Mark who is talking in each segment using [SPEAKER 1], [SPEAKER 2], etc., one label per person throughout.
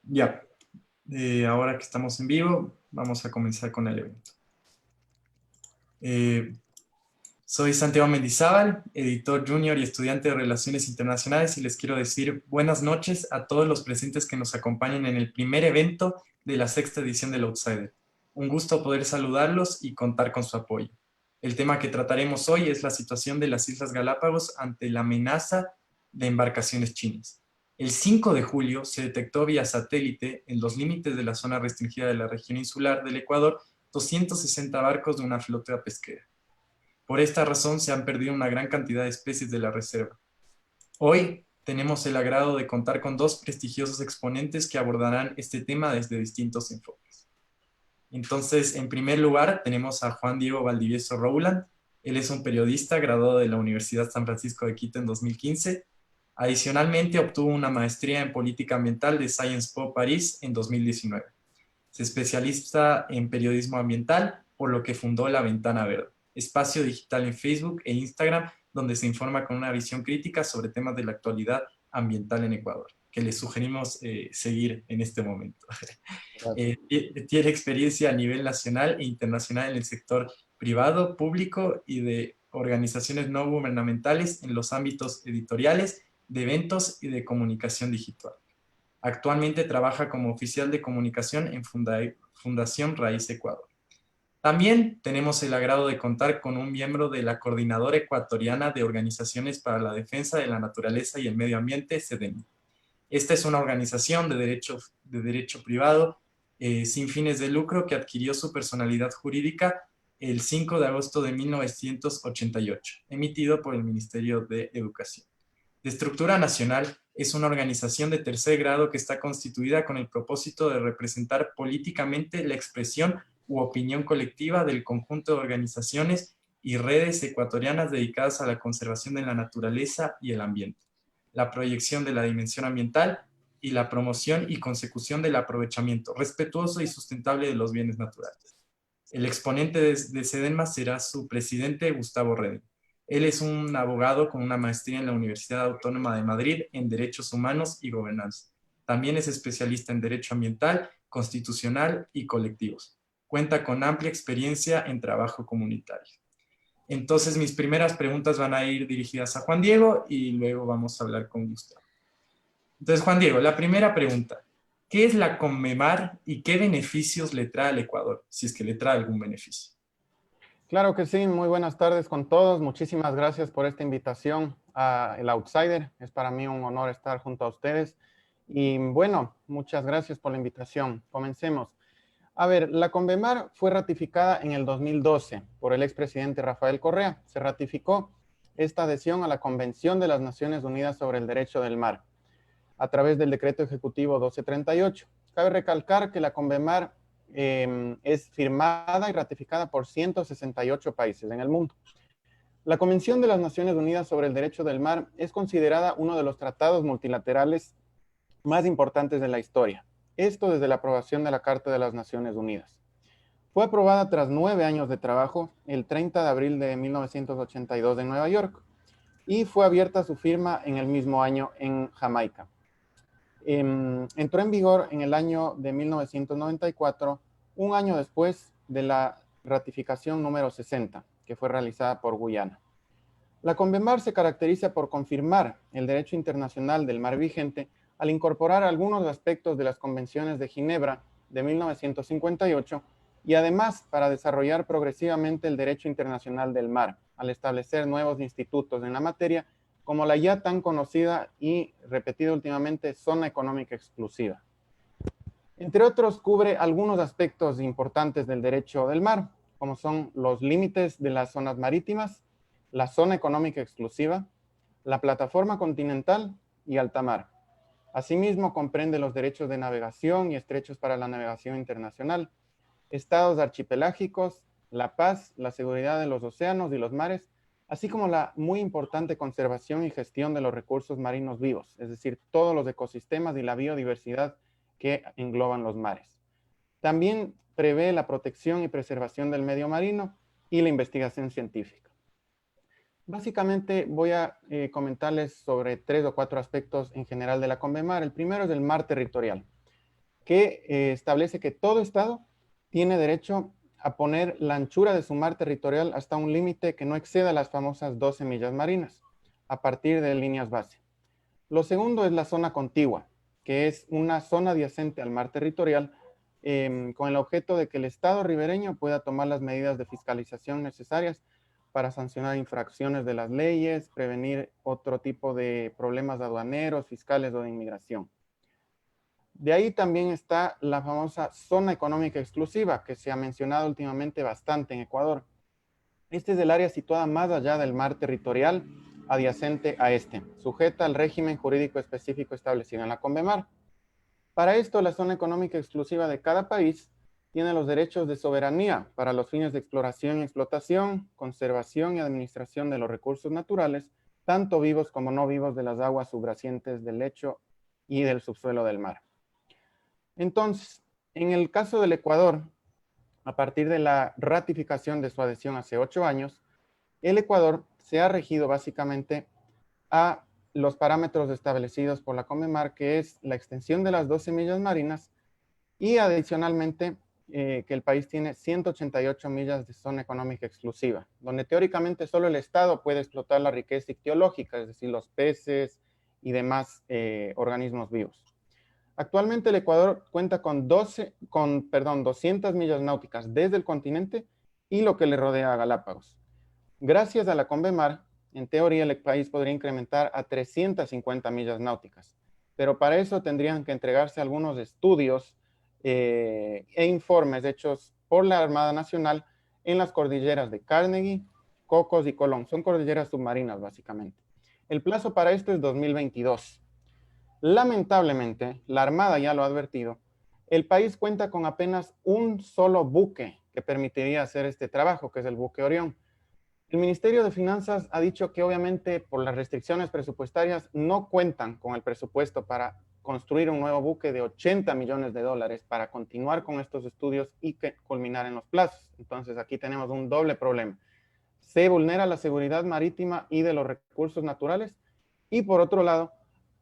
[SPEAKER 1] Ya, ahora que estamos en vivo, vamos a comenzar con el evento. Eh, Soy Santiago Mendizábal, editor junior y estudiante de Relaciones Internacionales, y les quiero decir buenas noches a todos los presentes que nos acompañan en el primer evento de la sexta edición del Outsider. Un gusto poder saludarlos y contar con su apoyo. El tema que trataremos hoy es la situación de las Islas Galápagos ante la amenaza de embarcaciones chinas. El 5 de julio se detectó vía satélite en los límites de la zona restringida de la región insular del Ecuador 260 barcos de una flota pesquera. Por esta razón se han perdido una gran cantidad de especies de la reserva. Hoy tenemos el agrado de contar con dos prestigiosos exponentes que abordarán este tema desde distintos enfoques. Entonces, en primer lugar, tenemos a Juan Diego Valdivieso Rowland. Él es un periodista graduado de la Universidad San Francisco de Quito en 2015. Adicionalmente, obtuvo una maestría en política ambiental de Sciences Po París en 2019. Se especializa en periodismo ambiental, por lo que fundó La Ventana Verde, espacio digital en Facebook e Instagram donde se informa con una visión crítica sobre temas de la actualidad ambiental en Ecuador, que les sugerimos seguir en este momento.
[SPEAKER 2] Gracias.
[SPEAKER 1] Tiene experiencia a nivel nacional e internacional en el sector privado, público y de organizaciones no gubernamentales en los ámbitos editoriales, de eventos y de comunicación digital. Actualmente trabaja como oficial de comunicación en Fundación Raíz Ecuador. También tenemos el agrado de contar con un miembro de la Coordinadora Ecuatoriana de Organizaciones para la Defensa de la Naturaleza y el Medio Ambiente, CEDEMI. Esta es una organización de derecho privado sin fines de lucro que adquirió su personalidad jurídica el 5 de agosto de 1988, emitido por el Ministerio de Educación. De estructura nacional, es una organización de tercer grado que está constituida con el propósito de representar políticamente la expresión u opinión colectiva del conjunto de organizaciones y redes ecuatorianas dedicadas a la conservación de la naturaleza y el ambiente, la proyección de la dimensión ambiental y la promoción y consecución del aprovechamiento respetuoso y sustentable de los bienes naturales. El exponente de SEDENMA será su presidente, Gustavo Reding. Él es un abogado con una maestría en la Universidad Autónoma de Madrid en Derechos Humanos y Gobernanza. También es especialista en Derecho Ambiental, Constitucional y Colectivos. Cuenta con amplia experiencia en trabajo comunitario. Entonces, mis primeras preguntas van a ir dirigidas a Juan Diego y luego vamos a hablar con Gustavo. Entonces, Juan Diego, la primera pregunta. ¿Qué es la Conmemar y qué beneficios le trae al Ecuador, si es que le trae algún beneficio?
[SPEAKER 2] Claro que sí, muy buenas tardes con todos. Muchísimas gracias por esta invitación a El Outsider. Es para mí un honor estar junto a ustedes. Y bueno, muchas gracias por la invitación. Comencemos. A ver, la Convemar fue ratificada en el 2012 por el expresidente Rafael Correa. Se ratificó esta adhesión a la Convención de las Naciones Unidas sobre el Derecho del Mar a través del decreto ejecutivo 1238. Cabe recalcar que la Convemar es firmada y ratificada por 168 países en el mundo. La Convención de las Naciones Unidas sobre el Derecho del Mar es considerada uno de los tratados multilaterales más importantes de la historia. Esto desde la aprobación de la Carta de las Naciones Unidas. Fue aprobada tras 9 años de trabajo el 30 de abril de 1982 en Nueva York y fue abierta su firma en el mismo año en Jamaica. Entró en vigor en el año de 1994, un año después de la ratificación número 60, que fue realizada por Guyana. La Convemar se caracteriza por confirmar el derecho internacional del mar vigente al incorporar algunos aspectos de las convenciones de Ginebra de 1958 y además para desarrollar progresivamente el derecho internacional del mar, al establecer nuevos institutos en la materia como la ya tan conocida y repetida últimamente Zona Económica Exclusiva. Entre otros, cubre algunos aspectos importantes del derecho del mar, como son los límites de las zonas marítimas, la zona económica exclusiva, la plataforma continental y alta mar. Asimismo, comprende los derechos de navegación y estrechos para la navegación internacional, estados archipelágicos, la paz, la seguridad de los océanos y los mares, así como la muy importante conservación y gestión de los recursos marinos vivos, es decir, todos los ecosistemas y la biodiversidad que engloban los mares. También prevé la protección y preservación del medio marino y la investigación científica. Básicamente voy a comentarles sobre 3 o 4 aspectos en general de la Convemar. El primero es el mar territorial. que establece que todo Estado tiene derecho a poner la anchura de su mar territorial hasta un límite que no exceda las famosas 12 millas marinas, a partir de líneas base. Lo segundo es la zona contigua, que es una zona adyacente al mar territorial, con el objeto de que el Estado ribereño pueda tomar las medidas de fiscalización necesarias para sancionar infracciones de las leyes, prevenir otro tipo de problemas aduaneros, fiscales o de inmigración. De ahí también está la famosa zona económica exclusiva, que se ha mencionado últimamente bastante en Ecuador. Este es el área situada más allá del mar territorial adyacente a este, sujeta al régimen jurídico específico establecido en la Convemar. Para esto, la zona económica exclusiva de cada país tiene los derechos de soberanía para los fines de exploración y explotación, conservación y administración de los recursos naturales, tanto vivos como no vivos, de las aguas subyacentes del lecho y del subsuelo del mar. Entonces, en el caso del Ecuador, a partir de la ratificación de su adhesión hace 8 años, el Ecuador se ha regido básicamente a los parámetros establecidos por la Conmemar, que es la extensión de las 12 millas marinas y adicionalmente que el país tiene 188 millas de zona económica exclusiva, donde teóricamente solo el Estado puede explotar la riqueza ictiológica, es decir, los peces y demás organismos vivos. Actualmente el Ecuador cuenta con 200 millas náuticas desde el continente y lo que le rodea a Galápagos. Gracias a la Convemar, en teoría el país podría incrementar a 350 millas náuticas, pero para eso tendrían que entregarse algunos estudios e informes hechos por la Armada Nacional en las cordilleras de Carnegie, Cocos y Colón. Son cordilleras submarinas, básicamente. El plazo para esto es 2022. Lamentablemente, la Armada ya lo ha advertido, el país cuenta con apenas un solo buque que permitiría hacer este trabajo, que es el buque Orión. El Ministerio de Finanzas ha dicho que obviamente por las restricciones presupuestarias no cuentan con el presupuesto para construir un nuevo buque de 80 millones de dólares para continuar con estos estudios y que culminar en los plazos. Entonces aquí tenemos un doble problema. Se vulnera la seguridad marítima y de los recursos naturales y por otro lado,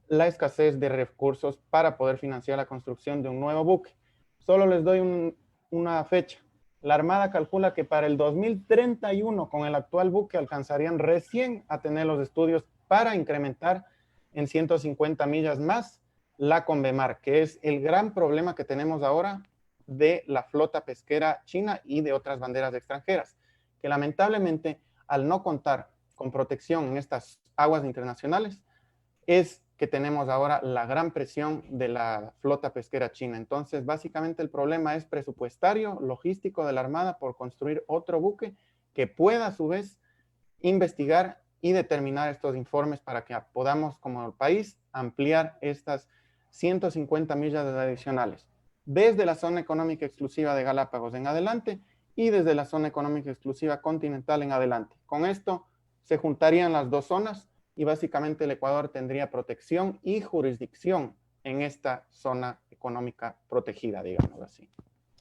[SPEAKER 2] la escasez de recursos para poder financiar la construcción de un nuevo buque. Solo les doy una fecha. La Armada calcula que para el 2031, con el actual buque, alcanzarían recién a tener los estudios para incrementar en 150 millas más la Convemar, que es el gran problema que tenemos ahora de la flota pesquera china y de otras banderas extranjeras, que lamentablemente, al no contar con protección en estas aguas internacionales, es que tenemos ahora la gran presión de la flota pesquera china. Entonces, básicamente el problema es presupuestario, logístico de la Armada por construir otro buque que pueda a su vez investigar y determinar estos informes para que podamos como país ampliar estas 150 millas adicionales desde la zona económica exclusiva de Galápagos en adelante y desde la zona económica exclusiva continental en adelante. Con esto se juntarían las dos zonas y básicamente el Ecuador tendría protección y jurisdicción en esta zona económica protegida, digamos así.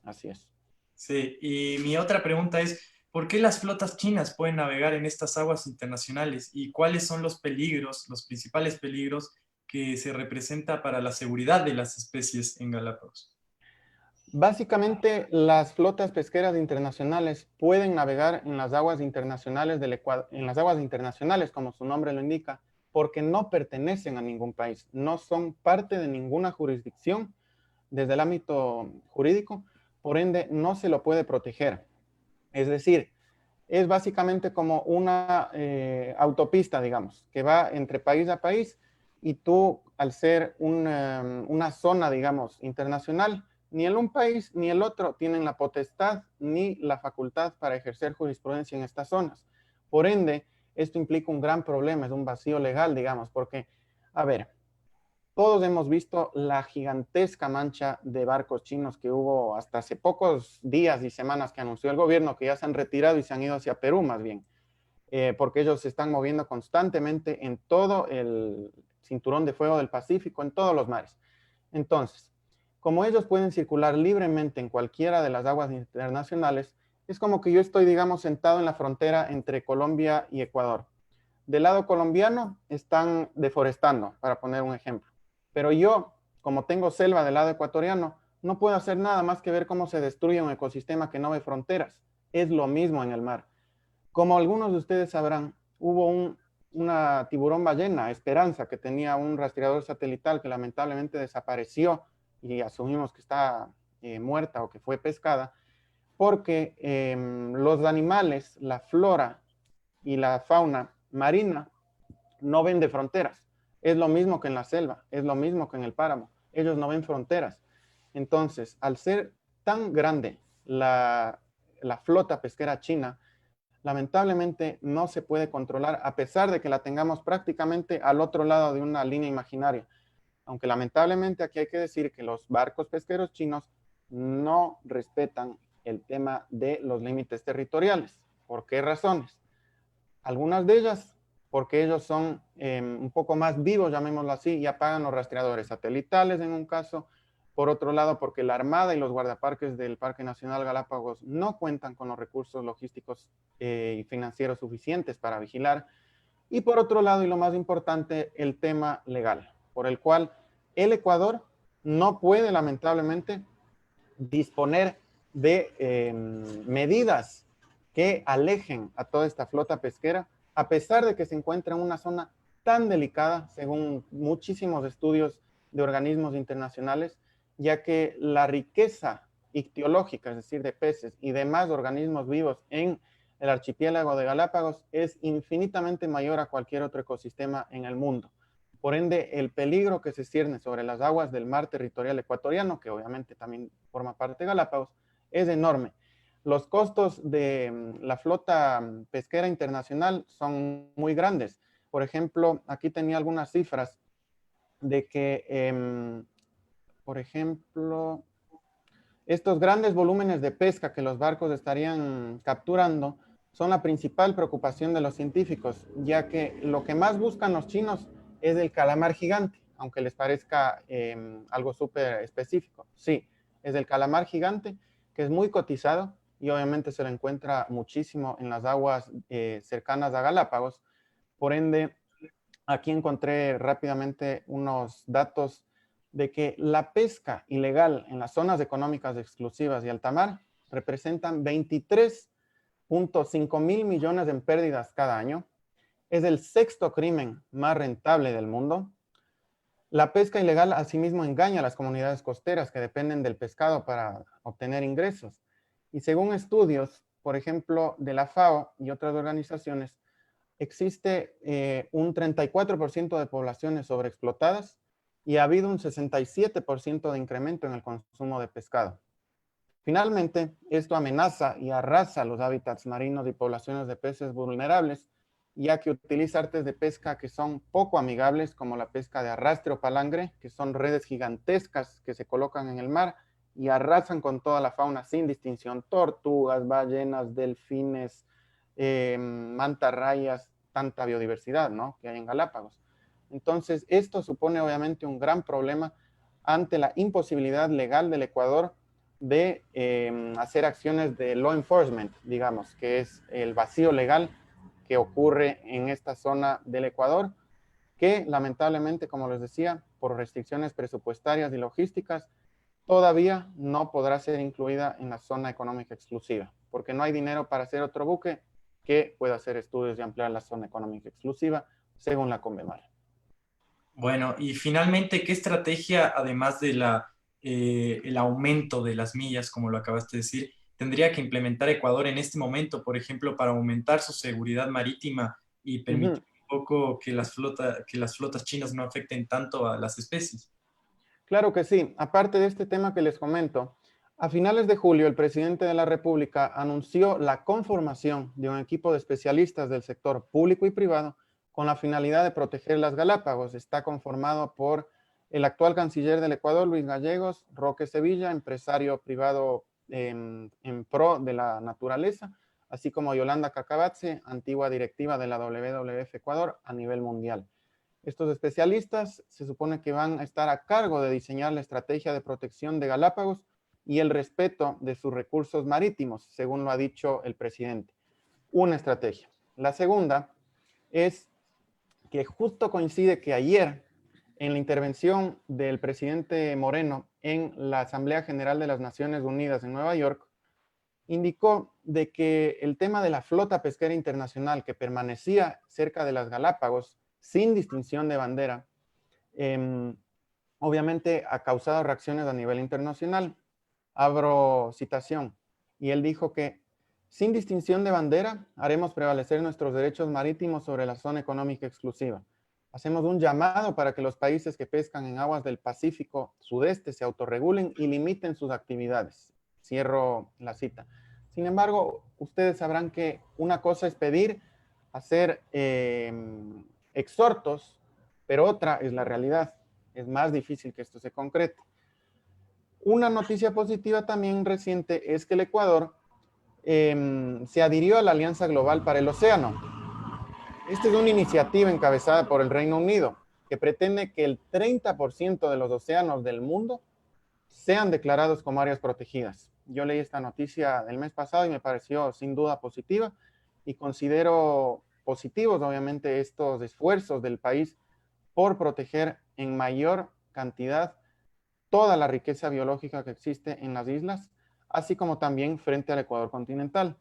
[SPEAKER 2] Así es.
[SPEAKER 1] Sí, y mi otra pregunta es, ¿por qué las flotas chinas pueden navegar en estas aguas internacionales y cuáles son los peligros, los principales peligros que se representa para la seguridad de las especies en Galápagos?
[SPEAKER 2] Básicamente, las flotas pesqueras internacionales pueden navegar en las aguas internacionales del Ecuador, en las aguas internacionales, como su nombre lo indica, porque no pertenecen a ningún país, no son parte de ninguna jurisdicción desde el ámbito jurídico, por ende no se lo puede proteger. Es decir, es básicamente como una autopista, digamos, que va entre país a país y tú, al ser una zona, digamos, internacional, ni el un país ni el otro tienen la potestad ni la facultad para ejercer jurisprudencia en estas zonas. Por ende, esto implica un gran problema, es un vacío legal, digamos, porque, a ver, todos hemos visto la gigantesca mancha de barcos chinos que hubo hasta hace pocos días y semanas que anunció el gobierno, que ya se han retirado y se han ido hacia Perú más bien, porque ellos se están moviendo constantemente en todo el cinturón de fuego del Pacífico, en todos los mares. Entonces, como ellos pueden circular libremente en cualquiera de las aguas internacionales, es como que yo estoy, digamos, sentado en la frontera entre Colombia y Ecuador. Del lado colombiano están deforestando, para poner un ejemplo. Pero yo, como tengo selva del lado ecuatoriano, no puedo hacer nada más que ver cómo se destruye un ecosistema que no ve fronteras. Es lo mismo en el mar. Como algunos de ustedes sabrán, hubo una tiburón ballena, Esperanza, que tenía un rastreador satelital que lamentablemente desapareció y asumimos que está muerta o que fue pescada, porque los animales, la flora y la fauna marina no ven de fronteras. Es lo mismo que en la selva, es lo mismo que en el páramo. Ellos no ven fronteras. Entonces, al ser tan grande la flota pesquera china, lamentablemente no se puede controlar a pesar de que la tengamos prácticamente al otro lado de una línea imaginaria. Aunque lamentablemente aquí hay que decir que los barcos pesqueros chinos no respetan el tema de los límites territoriales. ¿Por qué razones? Algunas de ellas porque ellos son un poco más vivos, llamémoslo así, y apagan los rastreadores satelitales en un caso. Por otro lado, porque la Armada y los guardaparques del Parque Nacional Galápagos no cuentan con los recursos logísticos y financieros suficientes para vigilar. Y por otro lado, y lo más importante, el tema legal, por el cual el Ecuador no puede, lamentablemente, disponer de medidas que alejen a toda esta flota pesquera, a pesar de que se encuentra en una zona tan delicada, según muchísimos estudios de organismos internacionales, ya que la riqueza ictiológica, es decir, de peces y demás organismos vivos en el archipiélago de Galápagos es infinitamente mayor a cualquier otro ecosistema en el mundo. Por ende, el peligro que se cierne sobre las aguas del mar territorial ecuatoriano, que obviamente también forma parte de Galápagos, es enorme. Los costos de la flota pesquera internacional son muy grandes. Por ejemplo, aquí tenía algunas cifras de que, por ejemplo, estos grandes volúmenes de pesca que los barcos estarían capturando son la principal preocupación de los científicos, ya que lo que más buscan los chinos es el calamar gigante, aunque les parezca algo súper específico. Sí, es el calamar gigante, que es muy cotizado y obviamente se lo encuentra muchísimo en las aguas cercanas a Galápagos. Por ende, aquí encontré rápidamente unos datos de que la pesca ilegal en las zonas económicas exclusivas y alta mar representan 23.5 mil millones en pérdidas cada año. Es el sexto crimen más rentable del mundo. La pesca ilegal asimismo engaña a las comunidades costeras que dependen del pescado para obtener ingresos. Y según estudios, por ejemplo, de la FAO y otras organizaciones, existe un 34% de poblaciones sobreexplotadas y ha habido un 67% de incremento en el consumo de pescado. Finalmente, esto amenaza y arrasa los hábitats marinos y poblaciones de peces vulnerables, ya que utiliza artes de pesca que son poco amigables, como la pesca de arrastre o palangre, que son redes gigantescas que se colocan en el mar y arrasan con toda la fauna sin distinción, tortugas, ballenas, delfines, mantarrayas, tanta biodiversidad, ¿no?, que hay en Galápagos. Entonces, esto supone obviamente un gran problema ante la imposibilidad legal del Ecuador de hacer acciones de law enforcement, digamos, que es el vacío legal que ocurre en esta zona del Ecuador, que lamentablemente, como les decía, por restricciones presupuestarias y logísticas, todavía no podrá ser incluida en la zona económica exclusiva, porque no hay dinero para hacer otro buque que pueda hacer estudios y ampliar la zona económica exclusiva, según la Conmemar.
[SPEAKER 1] Bueno, y finalmente, ¿qué estrategia, además de el aumento de las millas, como lo acabaste de decir, tendría que implementar Ecuador en este momento, por ejemplo, para aumentar su seguridad marítima y
[SPEAKER 2] Uh -huh.
[SPEAKER 1] permitir un poco que que las flotas chinas no afecten tanto a las especies?
[SPEAKER 2] Claro que sí. Aparte de este tema que les comento, a finales de julio el presidente de la República anunció la conformación de un equipo de especialistas del sector público y privado con la finalidad de proteger las Galápagos. Está conformado por el actual canciller del Ecuador, Luis Gallegos, Roque Sevilla, empresario privado en pro de la naturaleza, así como Yolanda Cacabatze, antigua directiva de la WWF Ecuador a nivel mundial. Estos especialistas se supone que van a estar a cargo de diseñar la estrategia de protección de Galápagos y el respeto de sus recursos marítimos, según lo ha dicho el presidente. Una estrategia. La segunda es que justo coincide que ayer en la intervención del presidente Moreno en la Asamblea General de las Naciones Unidas en Nueva York, indicó de que el tema de la flota pesquera internacional que permanecía cerca de las Galápagos sin distinción de bandera, obviamente ha causado reacciones a nivel internacional. Abro citación. Y él dijo que sin distinción de bandera haremos prevalecer nuestros derechos marítimos sobre la zona económica exclusiva. Hacemos un llamado para que los países que pescan en aguas del Pacífico sudeste se autorregulen y limiten sus actividades. Cierro la cita. Sin embargo, ustedes sabrán que una cosa es pedir, hacer exhortos, pero otra es la realidad. Es más difícil que esto se concrete. Una noticia positiva también reciente es que el Ecuador se adhirió a la Alianza Global para el Océano. Esta es una iniciativa encabezada por el Reino Unido que pretende que el 30% de los océanos del mundo sean declarados como áreas protegidas. Yo leí esta noticia el mes pasado y me pareció sin duda positiva y considero positivos obviamente estos esfuerzos del país por proteger en mayor cantidad toda la riqueza biológica que existe en las islas, así como también frente al Ecuador continental.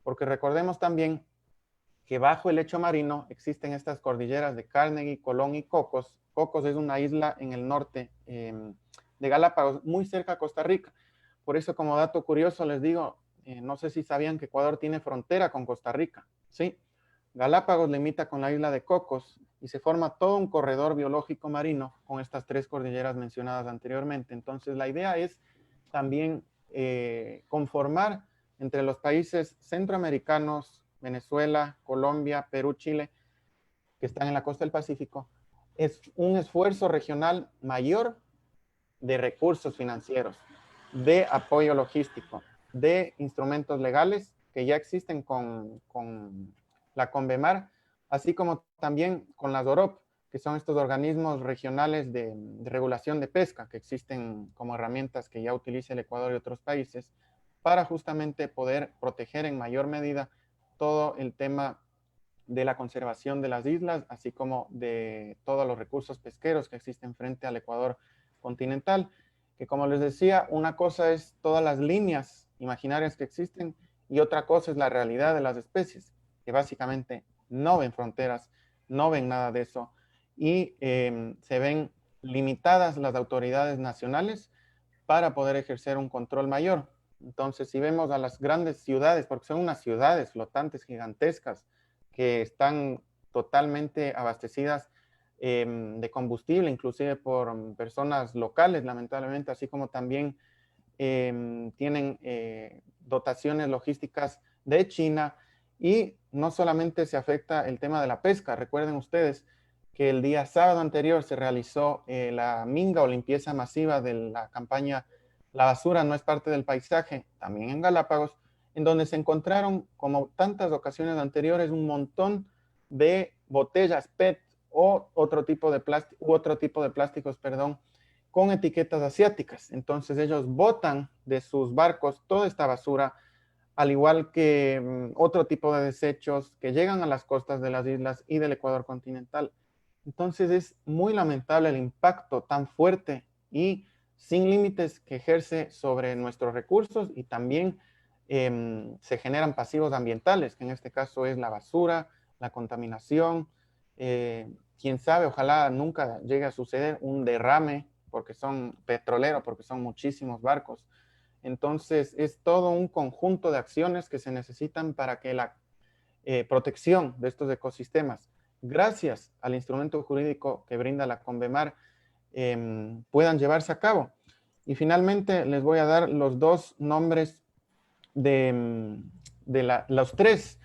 [SPEAKER 2] Porque recordemos también que bajo el lecho marino existen estas cordilleras de Carnegie, Colón y Cocos. Cocos es una isla en el norte de Galápagos, muy cerca a Costa Rica. Por eso, como dato curioso, les digo, no sé si sabían que Ecuador tiene frontera con Costa Rica, ¿sí? Galápagos limita con la isla de Cocos y se forma todo un corredor biológico marino con estas tres cordilleras mencionadas anteriormente. Entonces, la idea es también conformar entre los países centroamericanos, Venezuela, Colombia, Perú, Chile, que están en la costa del Pacífico, es un esfuerzo regional mayor de recursos financieros, de apoyo logístico, de instrumentos legales que ya existen con la CONVEMAR, así como también con las OROP, que son estos organismos regionales de regulación de pesca que existen como herramientas que ya utiliza el Ecuador y otros países para justamente poder proteger en mayor medida todo el tema de la conservación de las islas, así como de todos los recursos pesqueros que existen frente al Ecuador continental, que como les decía, una cosa es todas las líneas imaginarias que existen y otra cosa es la realidad de las especies, que básicamente no ven fronteras, no ven nada de eso y se ven limitadas las autoridades nacionales para poder ejercer un control mayor. Entonces, si vemos a las grandes ciudades, porque son unas ciudades flotantes gigantescas que están totalmente abastecidas de combustible, inclusive por personas locales, lamentablemente, así como también tienen dotaciones logísticas de China y no solamente se afecta el tema de la pesca, recuerden ustedes que el día sábado anterior se realizó la minga o limpieza masiva de la campaña La basura no es parte del paisaje, también en Galápagos, en donde se encontraron, como tantas ocasiones anteriores, un montón de botellas PET o otro tipo de plásticos, perdón, con etiquetas asiáticas. Entonces ellos botan de sus barcos toda esta basura, al igual que otro tipo de desechos que llegan a las costas de las islas y del Ecuador continental. Entonces es muy lamentable el impacto tan fuerte y sin límites que ejerce sobre nuestros recursos y también se generan pasivos ambientales, que en este caso es la basura, la contaminación. Quién sabe, ojalá nunca llegue a suceder un derrame porque son petroleros, porque son muchísimos barcos. Entonces es todo un conjunto de acciones que se necesitan para que la protección de estos ecosistemas, gracias al instrumento jurídico que brinda la CONVEMAR, puedan llevarse a cabo. Y finalmente les voy a dar los dos nombres de los tres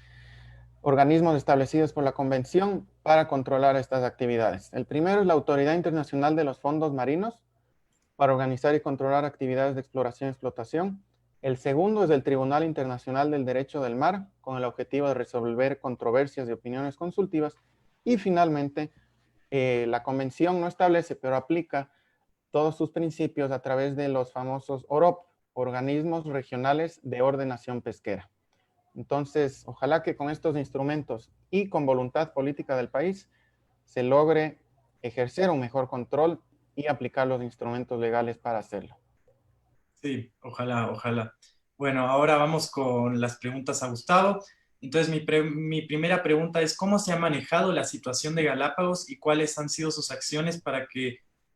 [SPEAKER 2] organismos establecidos por la Convención para controlar estas actividades. El primero es la Autoridad Internacional de los Fondos Marinos para organizar y controlar actividades de exploración y explotación. El segundo es el Tribunal Internacional del Derecho del Mar, con el objetivo de resolver controversias y opiniones consultivas. Y finalmente, la Convención no establece, pero aplica todos sus principios a través de los famosos OROP, organismos regionales de ordenación pesquera. Entonces, ojalá que con estos instrumentos y con voluntad política del país se logre ejercer un mejor control y aplicar los instrumentos legales para hacerlo.
[SPEAKER 1] Sí, ojalá, ojalá. Bueno, ahora vamos con las preguntas a Gustavo. Entonces, mi primera pregunta es, ¿cómo se ha manejado la situación de Galápagos y cuáles han sido sus acciones para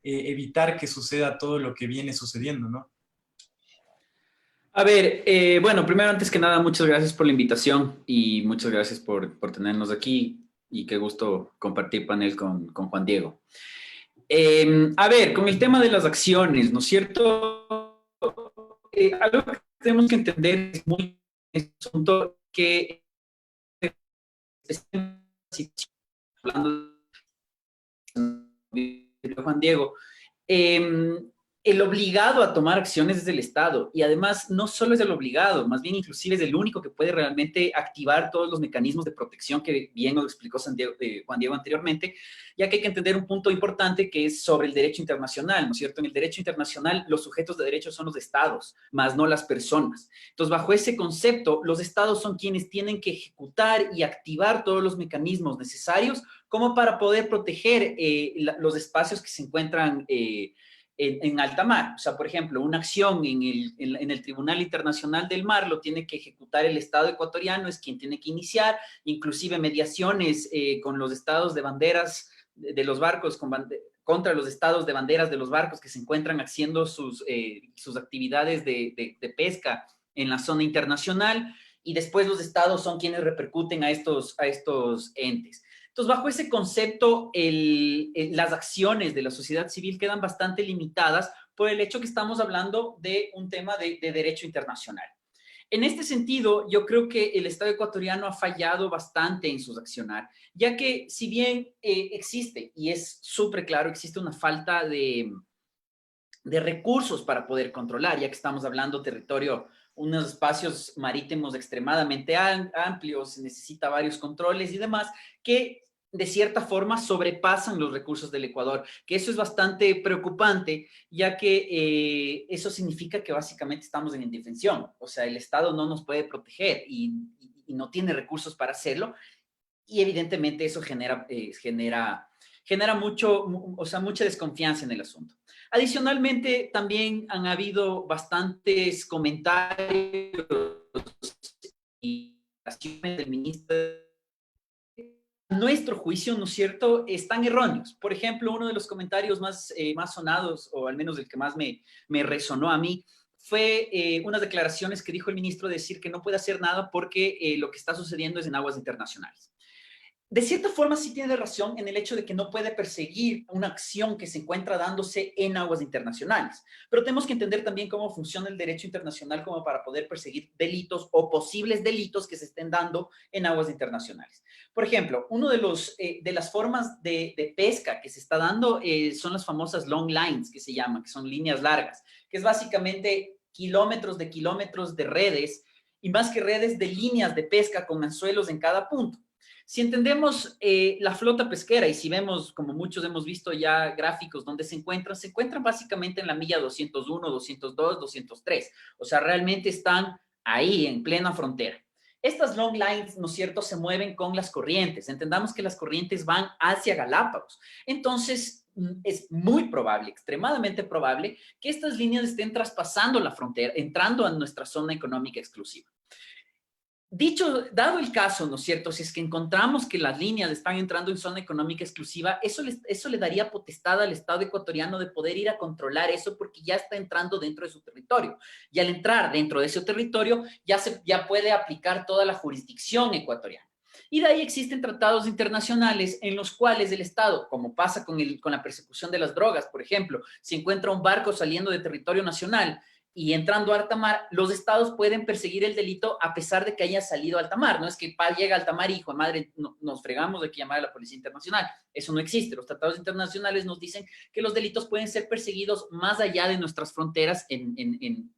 [SPEAKER 1] evitar que suceda todo lo que viene sucediendo, ¿no?
[SPEAKER 3] A ver, bueno, primero, antes que nada, muchas gracias por la invitación y muchas gracias por tenernos aquí y qué gusto compartir panel con Juan Diego. A ver, con el tema de las acciones, ¿no es cierto? Algo que tenemos que entender es muy es un asunto que hablando de Juan Diego, eh, el obligado a tomar acciones es el Estado y además no solo es el obligado, más bien inclusive es el único que puede realmente activar todos los mecanismos de protección que bien nos explicó Juan Diego anteriormente, ya que hay que entender un punto importante que es sobre el derecho internacional, ¿no es cierto? En el derecho internacional los sujetos de derecho son los estados, más no las personas. Entonces, bajo ese concepto, los estados son quienes tienen que ejecutar y activar todos los mecanismos necesarios como para poder proteger los espacios que se encuentran en alta mar. O sea, por ejemplo, una acción en el Tribunal Internacional del Mar lo tiene que ejecutar el Estado ecuatoriano, es quien tiene que iniciar, inclusive mediaciones con los estados de banderas de los barcos, contra los estados de banderas de los barcos que se encuentran haciendo sus actividades de pesca en la zona internacional, y después los estados son quienes repercuten a estos entes. Entonces, bajo ese concepto, las acciones de la sociedad civil quedan bastante limitadas por el hecho que estamos hablando de un tema de derecho internacional. En este sentido, yo creo que el Estado ecuatoriano ha fallado bastante en sus accionar, ya que si bien existe, y es súper claro, existe una falta de recursos para poder controlar, ya que estamos hablando territorio, unos espacios marítimos extremadamente amplios, se necesita varios controles y demás, que de cierta forma sobrepasan los recursos del Ecuador, que eso es bastante preocupante, ya que eso significa que básicamente estamos en indefensión, o sea, el Estado no nos puede proteger y no tiene recursos para hacerlo, y evidentemente eso genera mucho, o sea, mucha desconfianza en el asunto. Adicionalmente, también han habido bastantes comentarios y acciones del ministro. A nuestro juicio, ¿no es cierto?, están erróneos. Por ejemplo, uno de los comentarios más sonados, o al menos el que más me resonó a mí, fue unas declaraciones que dijo el ministro de decir que no puede hacer nada porque lo que está sucediendo es en aguas internacionales. De cierta forma sí tiene razón en el hecho de que no puede perseguir una acción que se encuentra dándose en aguas internacionales, pero tenemos que entender también cómo funciona el derecho internacional como para poder perseguir delitos o posibles delitos que se estén dando en aguas internacionales. Por ejemplo, uno de las formas de pesca que se está dando son las famosas long lines, que se llaman, que son líneas largas, que es básicamente kilómetros de redes, y más que redes, de líneas de pesca con anzuelos en cada punto. Si entendemos la flota pesquera y si vemos, como muchos hemos visto ya gráficos donde se encuentran básicamente en la milla 201, 202, 203. O sea, realmente están ahí en plena frontera. Estas long lines, ¿no es cierto?, se mueven con las corrientes. Entendamos que las corrientes van hacia Galápagos. Entonces, es muy probable, extremadamente probable, que estas líneas estén traspasando la frontera, entrando a nuestra zona económica exclusiva. Dado el caso, ¿no es cierto? Si es que encontramos que las líneas están entrando en zona económica exclusiva, eso le daría potestad al Estado ecuatoriano de poder ir a controlar eso porque ya está entrando dentro de su territorio. Y al entrar dentro de ese territorio, ya puede aplicar toda la jurisdicción ecuatoriana. Y de ahí existen tratados internacionales en los cuales el Estado, como pasa con la persecución de las drogas, por ejemplo, si encuentra un barco saliendo de territorio nacional y entrando a alta mar, los estados pueden perseguir el delito a pesar de que haya salido a alta mar. No es que llega a alta mar y, hijo de madre, nos fregamos de que llamar a la Policía Internacional. Eso no existe. Los tratados internacionales nos dicen que los delitos pueden ser perseguidos más allá de nuestras fronteras,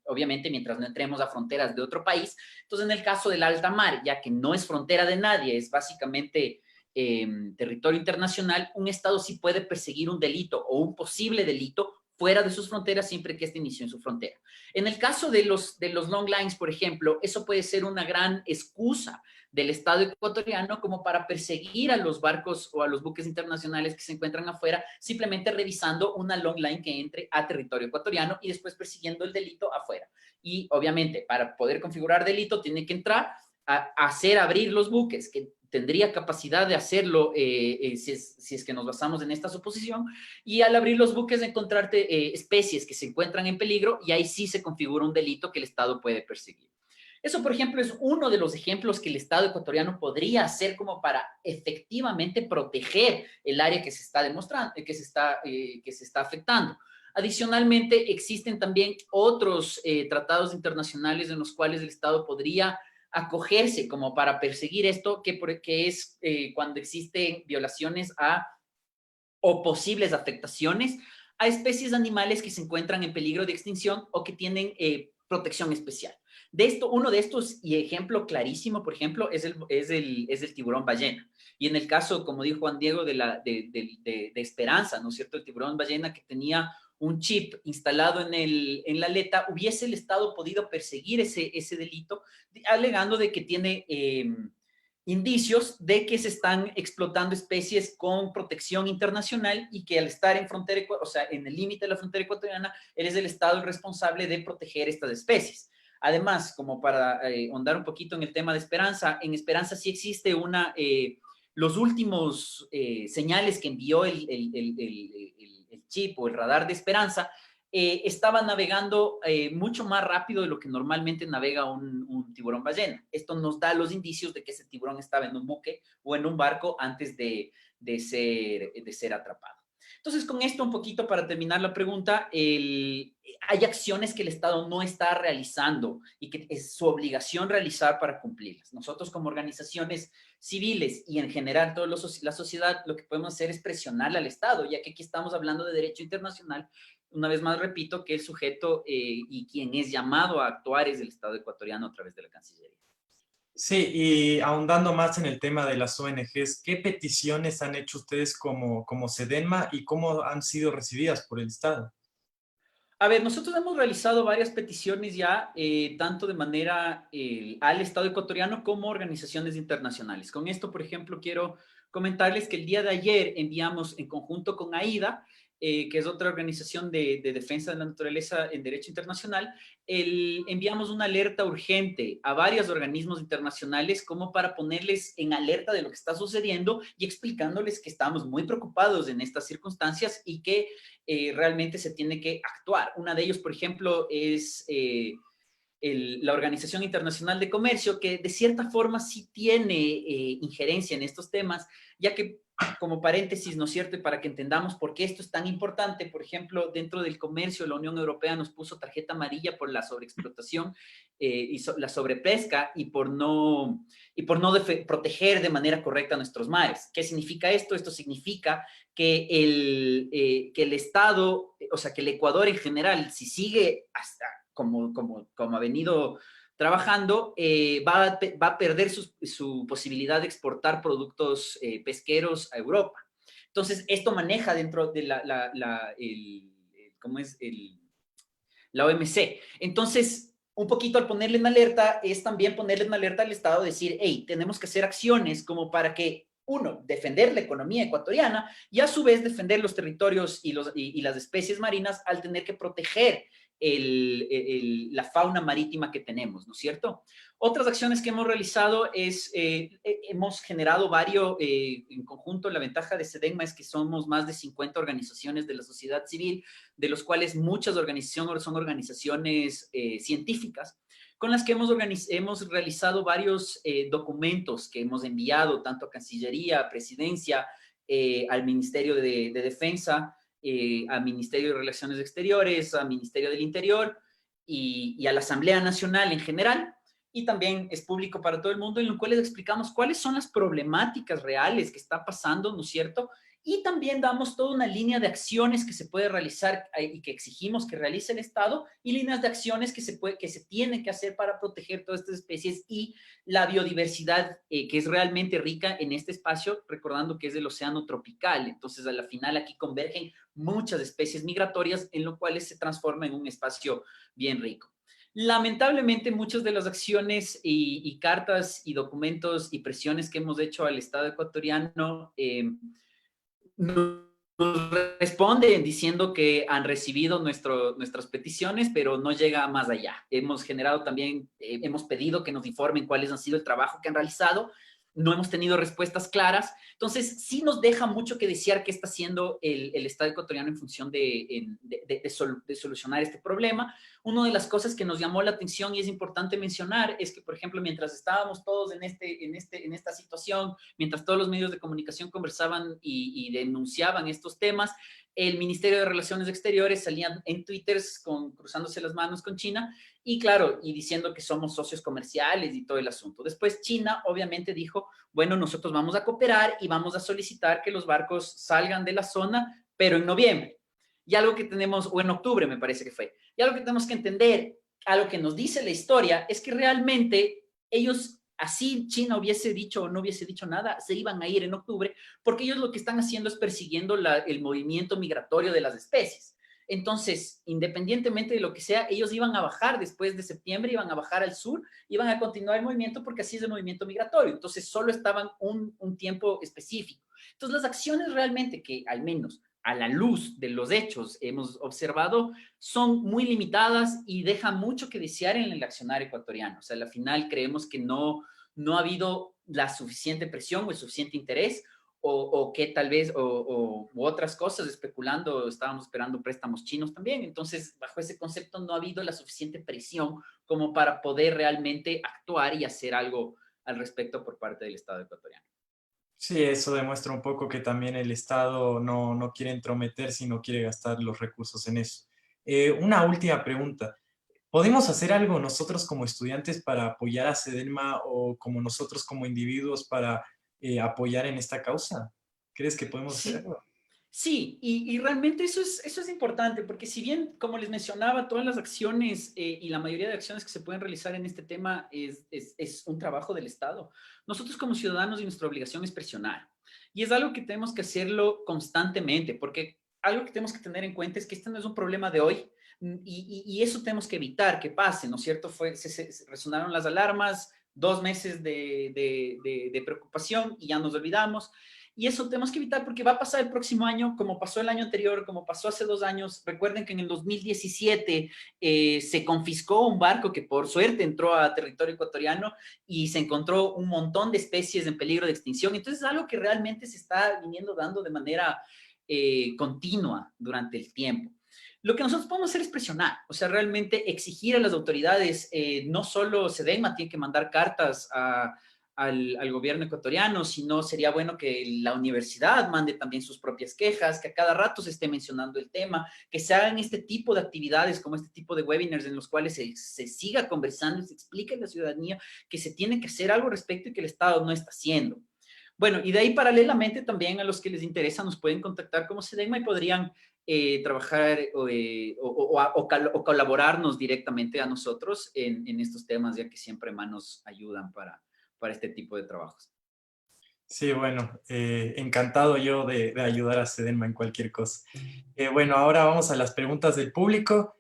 [SPEAKER 3] obviamente mientras no entremos a fronteras de otro país. Entonces, en el caso del alta mar, ya que no es frontera de nadie, es básicamente territorio internacional, un estado sí puede perseguir un delito o un posible delito fuera de sus fronteras siempre que éste inició en su frontera. En el caso de los long lines, por ejemplo, eso puede ser una gran excusa del Estado ecuatoriano como para perseguir a los barcos o a los buques internacionales que se encuentran afuera, simplemente revisando una long line que entre a territorio ecuatoriano y después persiguiendo el delito afuera. Y obviamente, para poder configurar delito, tiene que entrar a hacer abrir los buques, que tendría capacidad de hacerlo si es que nos basamos en esta suposición, y al abrir los buques encontrarte especies que se encuentran en peligro y ahí sí se configura un delito que el Estado puede perseguir. Eso, por ejemplo, es uno de los ejemplos que el Estado ecuatoriano podría hacer como para efectivamente proteger el área que se está demostrando, que se está afectando. Adicionalmente, existen también otros tratados internacionales en los cuales el Estado podría acogerse como para perseguir esto, que es cuando existen violaciones o posibles afectaciones a especies animales que se encuentran en peligro de extinción o que tienen protección especial. Uno de estos, y ejemplo clarísimo, por ejemplo, es el tiburón ballena. Y en el caso, como dijo Juan Diego, de Esperanza, ¿no es cierto? El tiburón ballena que tenía un chip instalado en la aleta, hubiese el Estado podido perseguir ese delito, alegando de que tiene indicios de que se están explotando especies con protección internacional y que al estar en frontera, o sea, en el límite de la frontera ecuatoriana, él es el Estado el responsable de proteger estas especies. Además, como para ahondar un poquito en el tema de Esperanza, en Esperanza sí existe los últimos señales que envió el chip o el radar de Esperanza, estaba navegando mucho más rápido de lo que normalmente navega un tiburón ballena. Esto nos da los indicios de que ese tiburón estaba en un buque o en un barco antes de ser atrapado. Entonces, con esto un poquito para terminar la pregunta, hay acciones que el Estado no está realizando y que es su obligación realizar para cumplirlas. Nosotros como organizaciones civiles y en general toda la sociedad, lo que podemos hacer es presionarle al Estado, ya que aquí estamos hablando de derecho internacional. Una vez más repito que el sujeto y quien es llamado a actuar es el Estado ecuatoriano a través de la Cancillería.
[SPEAKER 1] Sí, y ahondando más en el tema de las ONGs, ¿qué peticiones han hecho ustedes como SEDENMA y cómo han sido recibidas por el Estado?
[SPEAKER 3] A ver, nosotros hemos realizado varias peticiones ya, tanto de manera al Estado ecuatoriano como organizaciones internacionales. Con esto, por ejemplo, quiero comentarles que el día de ayer enviamos en conjunto con AIDA, que es otra organización de defensa de la naturaleza en derecho internacional, enviamos una alerta urgente a varios organismos internacionales como para ponerles en alerta de lo que está sucediendo y explicándoles que estamos muy preocupados en estas circunstancias y que realmente se tiene que actuar. Una de ellos, por ejemplo, es la Organización Internacional de Comercio, que de cierta forma sí tiene injerencia en estos temas, ya que, como paréntesis, ¿no es cierto? Y para que entendamos por qué esto es tan importante, por ejemplo, dentro del comercio, la Unión Europea nos puso tarjeta amarilla por la sobreexplotación y la sobrepesca y por no proteger de manera correcta nuestros mares. ¿Qué significa esto? Esto significa que el Estado, o sea, que el Ecuador en general, si sigue hasta como ha venido trabajando, va a perder su posibilidad de exportar productos pesqueros a Europa. Entonces, esto maneja dentro de la OMC. Entonces, un poquito al ponerle en alerta, es también ponerle en alerta al Estado, decir, hey, tenemos que hacer acciones como para que, uno, defender la economía ecuatoriana y a su vez defender los territorios y las especies marinas al tener que proteger la fauna marítima que tenemos, ¿no es cierto? Otras acciones que hemos realizado es, hemos generado varios, en conjunto, la ventaja de SEDENMA es que somos más de 50 organizaciones de la sociedad civil, de los cuales muchas organizaciones son organizaciones científicas, con las que hemos realizado varios documentos que hemos enviado tanto a Cancillería, a Presidencia, al Ministerio de Defensa, al Ministerio de Relaciones Exteriores, al Ministerio del Interior y a la Asamblea Nacional en general, y también es público para todo el mundo, en lo cual les explicamos cuáles son las problemáticas reales que está pasando, ¿no es cierto?, Y también damos toda una línea de acciones que se puede realizar y que exigimos que realice el Estado, y líneas de acciones que se tienen que hacer para proteger todas estas especies y la biodiversidad que es realmente rica en este espacio, recordando que es del océano tropical. Entonces, a la final aquí convergen muchas especies migratorias, en lo cual se transforma en un espacio bien rico. Lamentablemente, muchas de las acciones y cartas y documentos y presiones que hemos hecho al Estado ecuatoriano nos responden diciendo que han recibido nuestras peticiones, pero no llega más allá. Hemos generado también, hemos pedido que nos informen cuáles han sido el trabajo que han realizado. No hemos tenido respuestas claras. Entonces, sí nos deja mucho que desear qué está haciendo el Estado ecuatoriano en función de solucionar este problema. Una de las cosas que nos llamó la atención y es importante mencionar es que, por ejemplo, mientras estábamos todos en esta situación, mientras todos los medios de comunicación conversaban y denunciaban estos temas, el Ministerio de Relaciones Exteriores salía en Twitter cruzándose las manos con China y claro, y diciendo que somos socios comerciales y todo el asunto. Después China obviamente dijo, bueno, nosotros vamos a cooperar y vamos a solicitar que los barcos salgan de la zona, pero en noviembre. Y algo que tenemos, o en octubre me parece que fue, y algo que tenemos que entender, algo que nos dice la historia, es que realmente ellos, así China hubiese dicho o no hubiese dicho nada, se iban a ir en octubre, porque ellos lo que están haciendo es persiguiendo el movimiento migratorio de las especies. Entonces, independientemente de lo que sea, ellos iban a bajar después de septiembre, iban a bajar al sur, iban a continuar el movimiento porque así es el movimiento migratorio. Entonces, solo estaban un tiempo específico. Entonces, las acciones realmente que al menos a la luz de los hechos hemos observado son muy limitadas y dejan mucho que desear en el accionar ecuatoriano. O sea, al final creemos que no ha habido la suficiente presión o el suficiente interés o que tal vez, u otras cosas, especulando, estábamos esperando préstamos chinos también. Entonces, bajo ese concepto, no ha habido la suficiente presión como para poder realmente actuar y hacer algo al respecto por parte del Estado ecuatoriano.
[SPEAKER 1] Sí, eso demuestra un poco que también el Estado no quiere entrometerse y no quiere gastar los recursos en eso. Una última pregunta. ¿Podemos hacer algo nosotros como estudiantes para apoyar a Sedelma o como nosotros como individuos para apoyar en esta causa? ¿Crees que podemos hacer
[SPEAKER 3] Sí,
[SPEAKER 1] algo?
[SPEAKER 3] sí, y realmente eso es importante, porque si bien, como les mencionaba, todas las acciones y la mayoría de acciones que se pueden realizar en este tema es un trabajo del Estado, nosotros como ciudadanos y nuestra obligación es presionar. Y es algo que tenemos que hacerlo constantemente, porque algo que tenemos que tener en cuenta es que este no es un problema de hoy y eso tenemos que evitar que pase, ¿no es cierto? Se resonaron las alarmas, 2 meses de preocupación y ya nos olvidamos. Y eso tenemos que evitar porque va a pasar el próximo año, como pasó el año anterior, como pasó hace 2 años. Recuerden que en el 2017 se confiscó un barco que por suerte entró a territorio ecuatoriano y se encontró un montón de especies en peligro de extinción. Entonces es algo que realmente se está viniendo dando de manera continua durante el tiempo. Lo que nosotros podemos hacer es presionar, o sea, realmente exigir a las autoridades, no solo SEDENMA tiene que mandar cartas al gobierno ecuatoriano, sino sería bueno que la universidad mande también sus propias quejas, que a cada rato se esté mencionando el tema, que se hagan este tipo de actividades como este tipo de webinars en los cuales se siga conversando y se explique a la ciudadanía que se tiene que hacer algo al respecto y que el Estado no está haciendo. Bueno, y de ahí paralelamente también a los que les interesa nos pueden contactar como SEDENMA y podrían trabajar o colaborarnos directamente a nosotros en estos temas, ya que siempre más nos ayudan para este tipo de trabajos.
[SPEAKER 1] Sí, bueno, encantado yo de ayudar a Sedelma en cualquier cosa. Bueno, ahora vamos a las preguntas del público.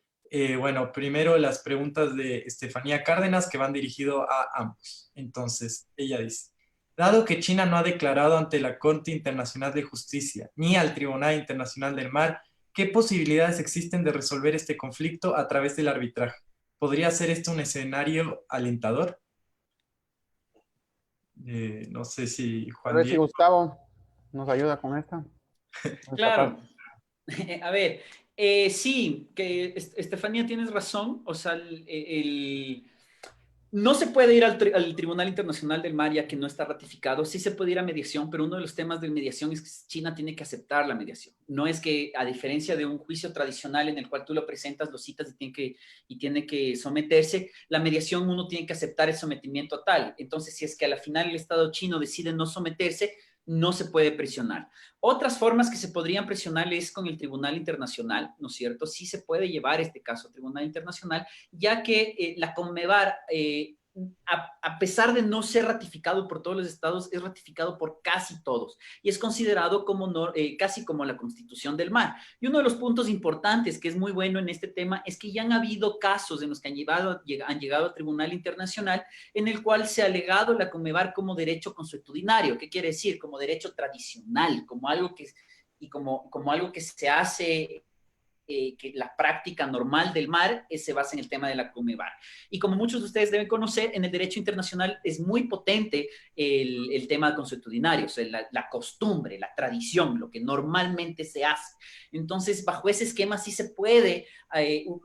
[SPEAKER 1] Bueno, primero las preguntas de Estefanía Cárdenas que van dirigido a ambos. Entonces, ella dice, dado que China no ha declarado ante la Corte Internacional de Justicia ni al Tribunal Internacional del Mar, ¿qué posibilidades existen de resolver este conflicto a través del arbitraje? ¿Podría ser esto un escenario alentador? No sé si
[SPEAKER 2] A
[SPEAKER 1] Juan
[SPEAKER 2] ver si
[SPEAKER 1] Diego.
[SPEAKER 2] Gustavo nos ayuda con esta. Con esta parte.
[SPEAKER 3] Claro, a ver, sí, que Estefanía tienes razón, o sea, no se puede ir al Tribunal Internacional del Mar ya que no está ratificado. Sí se puede ir a mediación, pero uno de los temas de mediación es que China tiene que aceptar la mediación. No es que, a diferencia de un juicio tradicional en el cual tú lo presentas, lo citas y tiene que someterse, la mediación uno tiene que aceptar el sometimiento tal. Entonces, si es que a la final el Estado chino decide no someterse, no se puede presionar. Otras formas que se podrían presionar es con el Tribunal Internacional, ¿no es cierto? Sí se puede llevar este caso al Tribunal Internacional, ya que la Conmebar, a pesar de no ser ratificado por todos los estados, es ratificado por casi todos y es considerado como casi como la Constitución del Mar. Y uno de los puntos importantes que es muy bueno en este tema es que ya han habido casos en los que han llegado al Tribunal Internacional en el cual se ha alegado la Conmebar como derecho consuetudinario. ¿Qué quiere decir? Como derecho tradicional, como algo que, como algo que se hace, que la práctica normal del mar se basa en el tema de la Conmebar. Y como muchos de ustedes deben conocer, en el derecho internacional es muy potente el tema consuetudinario, o sea, la costumbre, la tradición, lo que normalmente se hace. Entonces, bajo ese esquema sí se puede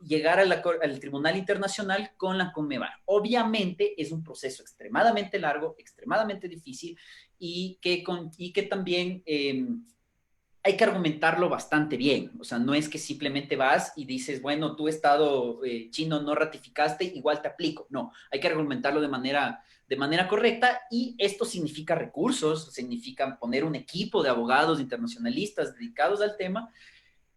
[SPEAKER 3] llegar al Tribunal Internacional con la Conmebar. Obviamente es un proceso extremadamente largo, extremadamente difícil y que también hay que argumentarlo bastante bien. O sea, no es que simplemente vas y dices, bueno, tú Estado chino no ratificaste, igual te aplico. No, hay que argumentarlo de manera correcta y esto significa recursos, significa poner un equipo de abogados internacionalistas dedicados al tema,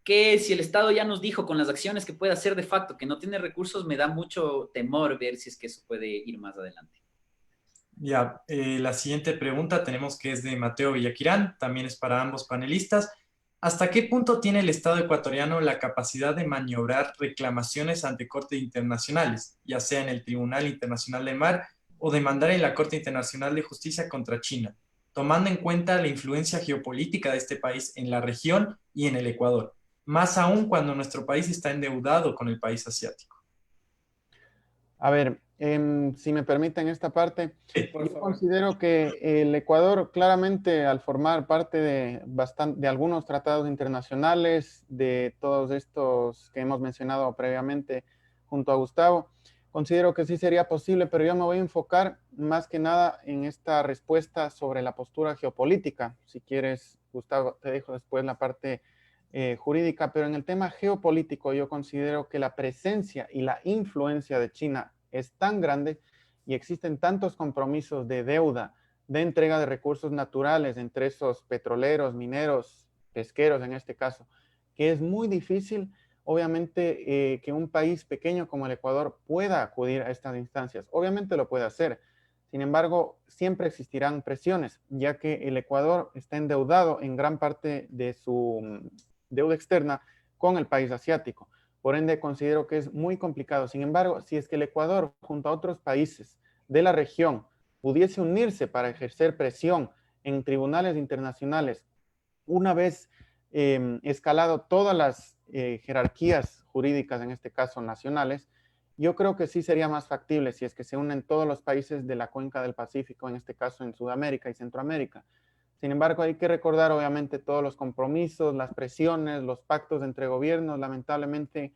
[SPEAKER 3] que si el Estado ya nos dijo con las acciones que puede hacer de facto que no tiene recursos, me da mucho temor ver si es que eso puede ir más adelante.
[SPEAKER 1] Ya, la siguiente pregunta tenemos que es de Mateo Villaquirán, también es para ambos panelistas. ¿Hasta qué punto tiene el Estado ecuatoriano la capacidad de maniobrar reclamaciones ante cortes internacionales, ya sea en el Tribunal Internacional de Mar o demandar en la Corte Internacional de Justicia contra China, tomando en cuenta la influencia geopolítica de este país en la región y en el Ecuador, más aún cuando nuestro país está endeudado con el país asiático?
[SPEAKER 2] A ver, si me permiten esta parte,
[SPEAKER 1] Sí, por
[SPEAKER 2] yo
[SPEAKER 1] favor.
[SPEAKER 2] considero que el Ecuador claramente al formar parte de algunos tratados internacionales, de todos estos que hemos mencionado previamente junto a Gustavo, considero que sí sería posible, pero yo me voy a enfocar más que nada en esta respuesta sobre la postura geopolítica. Si quieres, Gustavo, te dejo después la parte jurídica, pero en el tema geopolítico yo considero que la presencia y la influencia de China es tan grande y existen tantos compromisos de deuda, de entrega de recursos naturales entre esos petroleros, mineros, pesqueros en este caso, que es muy difícil, obviamente, que un país pequeño como el Ecuador pueda acudir a estas instancias. Obviamente lo puede hacer. Sin embargo, siempre existirán presiones, ya que el Ecuador está endeudado en gran parte de su deuda externa con el país asiático. Por ende, considero que es muy complicado. Sin embargo, si es que el Ecuador, junto a otros países de la región, pudiese unirse para ejercer presión en tribunales internacionales, una vez escalado todas las jerarquías jurídicas, en este caso nacionales, yo creo que sí sería más factible si es que se unen todos los países de la cuenca del Pacífico, en este caso en Sudamérica y Centroamérica. Sin embargo, hay que recordar obviamente todos los compromisos, las presiones, los pactos entre gobiernos. Lamentablemente,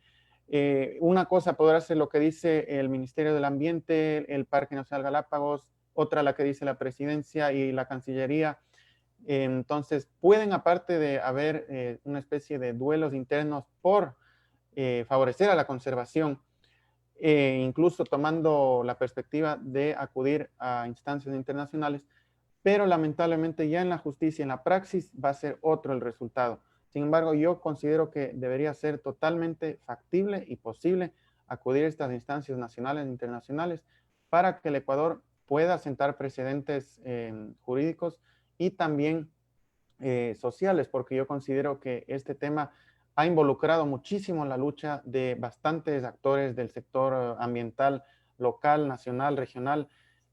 [SPEAKER 2] una cosa podrá ser lo que dice el Ministerio del Ambiente, el Parque Nacional Galápagos, otra la que dice la Presidencia y la Cancillería. Entonces, pueden, aparte de haber una especie de duelos internos por favorecer a la conservación, incluso tomando la perspectiva de acudir a instancias internacionales, pero lamentablemente ya en la justicia, en la praxis, va a ser otro el resultado. Sin embargo, yo considero que debería ser totalmente factible y posible acudir a estas instancias nacionales e internacionales para que el Ecuador pueda sentar precedentes jurídicos y también sociales, porque yo considero que este tema ha involucrado muchísimo la lucha de bastantes actores del sector ambiental local, nacional, regional,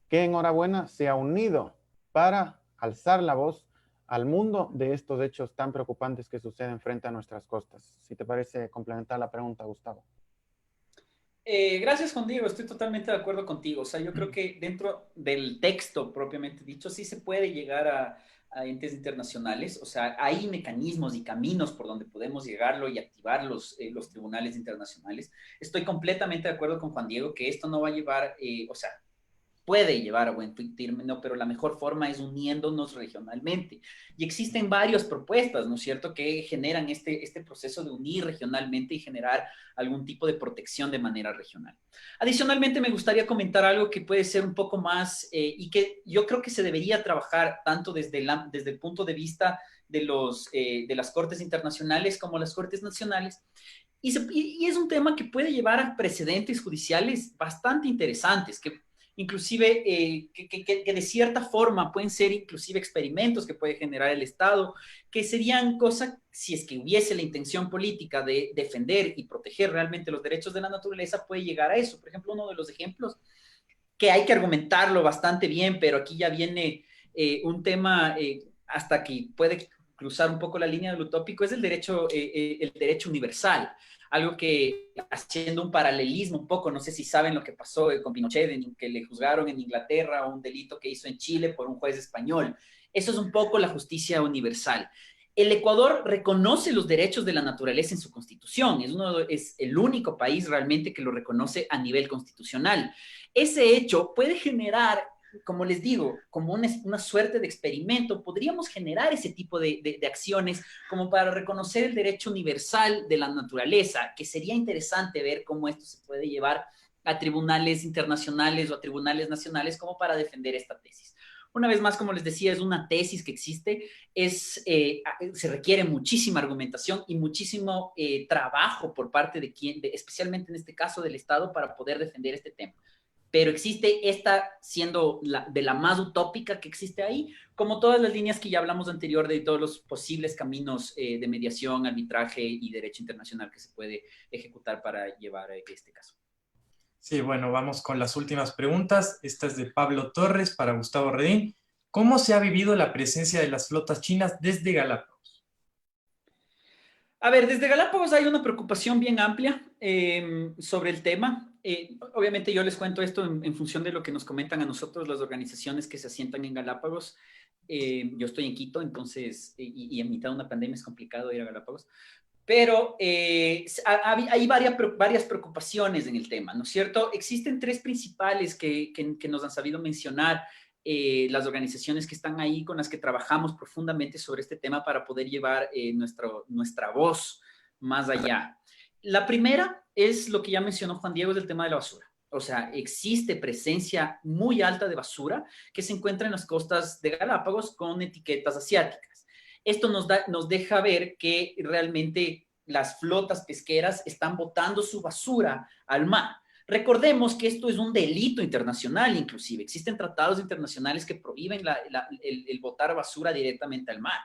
[SPEAKER 2] que enhorabuena se ha unido para alzar la voz al mundo de estos hechos tan preocupantes que suceden frente a nuestras costas. Si te parece complementar la pregunta, Gustavo.
[SPEAKER 3] Gracias, Juan Diego. Estoy totalmente de acuerdo contigo. O sea, yo creo que dentro del texto propiamente dicho, sí se puede llegar a entes internacionales. O sea, hay mecanismos y caminos por donde podemos llegarlo y activar los tribunales internacionales. Estoy completamente de acuerdo con Juan Diego que esto no va a llevar, o sea, puede llevar a buen término, pero la mejor forma es uniéndonos regionalmente. Y existen varias propuestas, ¿no es cierto?, que generan este proceso de unir regionalmente y generar algún tipo de protección de manera regional. Adicionalmente, me gustaría comentar algo que puede ser un poco más y que yo creo que se debería trabajar tanto desde el punto de vista de las cortes internacionales como las cortes nacionales. Y es un tema que puede llevar a precedentes judiciales bastante interesantes, que inclusive que de cierta forma pueden ser inclusive experimentos que puede generar el Estado, que serían cosas, si es que hubiese la intención política de defender y proteger realmente los derechos de la naturaleza, puede llegar a eso. Por ejemplo, uno de los ejemplos que hay que argumentarlo bastante bien, pero aquí ya viene un tema hasta que puede cruzar un poco la línea del utópico, es el derecho universal. Algo que, haciendo un paralelismo un poco, no sé si saben lo que pasó con Pinochet, que le juzgaron en Inglaterra un delito que hizo en Chile por un juez español. Eso es un poco la justicia universal. El Ecuador reconoce los derechos de la naturaleza en su constitución. Es el único país realmente que lo reconoce a nivel constitucional. Ese hecho puede generar, como les digo, como una suerte de experimento. Podríamos generar ese tipo de acciones como para reconocer el derecho universal de la naturaleza, que sería interesante ver cómo esto se puede llevar a tribunales internacionales o a tribunales nacionales como para defender esta tesis. Una vez más, como les decía, es una tesis que existe, se requiere muchísima argumentación y muchísimo trabajo por parte especialmente en este caso del Estado, para poder defender este tema. Pero existe esta siendo de la más utópica que existe ahí, como todas las líneas que ya hablamos anterior de todos los posibles caminos de mediación, arbitraje y derecho internacional que se puede ejecutar para llevar este caso.
[SPEAKER 1] Sí, bueno, vamos con las últimas preguntas. Esta es de Pablo Torres para Gustavo Redín. ¿Cómo se ha vivido la presencia de las flotas chinas desde Galápagos?
[SPEAKER 3] A ver, desde Galápagos hay una preocupación bien amplia sobre el tema. Obviamente yo les cuento esto en función de lo que nos comentan a nosotros las organizaciones que se asientan en Galápagos. Yo estoy en Quito, entonces, y en mitad de una pandemia es complicado ir a Galápagos. Pero hay varias preocupaciones en el tema, ¿no es cierto? Existen tres principales que nos han sabido mencionar las organizaciones que están ahí, con las que trabajamos profundamente sobre este tema para poder llevar nuestra voz más allá. La primera es lo que ya mencionó Juan Diego, es el tema de la basura. O sea, existe presencia muy alta de basura que se encuentra en las costas de Galápagos con etiquetas asiáticas. Esto nos deja ver que realmente las flotas pesqueras están botando su basura al mar. Recordemos que esto es un delito internacional, inclusive. Existen tratados internacionales que prohíben el botar basura directamente al mar.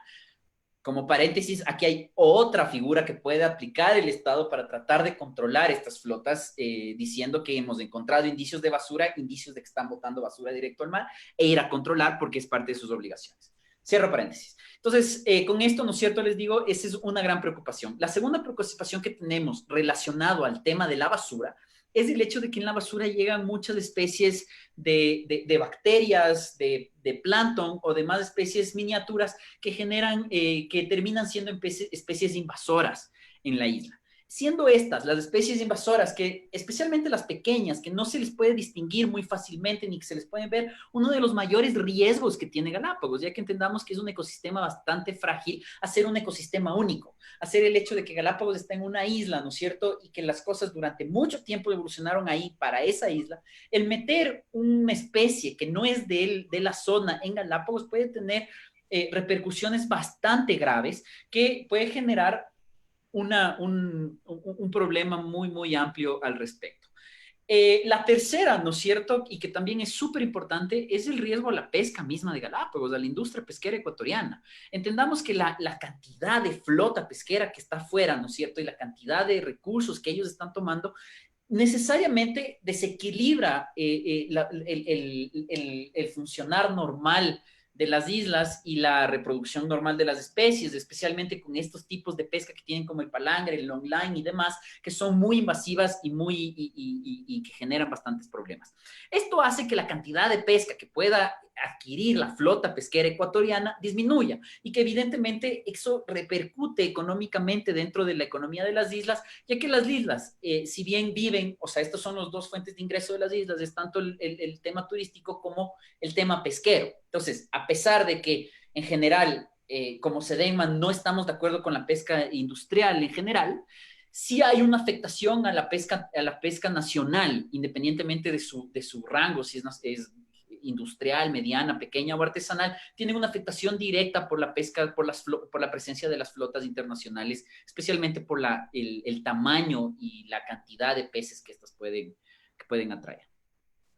[SPEAKER 3] Como paréntesis, aquí hay otra figura que puede aplicar el Estado para tratar de controlar estas flotas, diciendo que hemos encontrado indicios de basura, indicios de que están botando basura directo al mar, e ir a controlar porque es parte de sus obligaciones. Cierro paréntesis. Entonces, con esto, ¿no es cierto? Les digo, esa es una gran preocupación. La segunda preocupación que tenemos relacionado al tema de la basura es el hecho de que en la basura llegan muchas especies de bacterias, de plancton o demás especies miniaturas que que terminan siendo especies invasoras en la isla. Siendo estas las especies invasoras, que especialmente las pequeñas, que no se les puede distinguir muy fácilmente ni que se les pueden ver, uno de los mayores riesgos que tiene Galápagos, ya que entendamos que es un ecosistema bastante frágil, hacer un ecosistema único, hacer el hecho de que Galápagos está en una isla, ¿no es cierto? Y que las cosas durante mucho tiempo evolucionaron ahí para esa isla. El meter una especie que no es de la zona en Galápagos puede tener repercusiones bastante graves que puede generar un problema muy, muy amplio al respecto. La tercera, ¿no es cierto? Y que también es súper importante, es el riesgo a la pesca misma de Galápagos, a la industria pesquera ecuatoriana. Entendamos que la cantidad de flota pesquera que está afuera, ¿no es cierto? Y la cantidad de recursos que ellos están tomando necesariamente desequilibra el funcionar normal de las islas y la reproducción normal de las especies, especialmente con estos tipos de pesca que tienen como el palangre, el longline y demás, que son muy invasivas y que generan bastantes problemas. Esto hace que la cantidad de pesca que pueda adquirir la flota pesquera ecuatoriana disminuya y que evidentemente eso repercute económicamente dentro de la economía de las islas, ya que las islas, si bien viven, o sea, estas son las dos fuentes de ingreso de las islas, es tanto el tema turístico como el tema pesquero. Entonces, a pesar de que en general, como SEDENMA, no estamos de acuerdo con la pesca industrial en general, sí hay una afectación a la pesca nacional, independientemente de su rango, si es industrial, mediana, pequeña o artesanal, tienen una afectación directa por la pesca, por la presencia de las flotas internacionales, especialmente por el tamaño y la cantidad de peces que estas pueden atraer.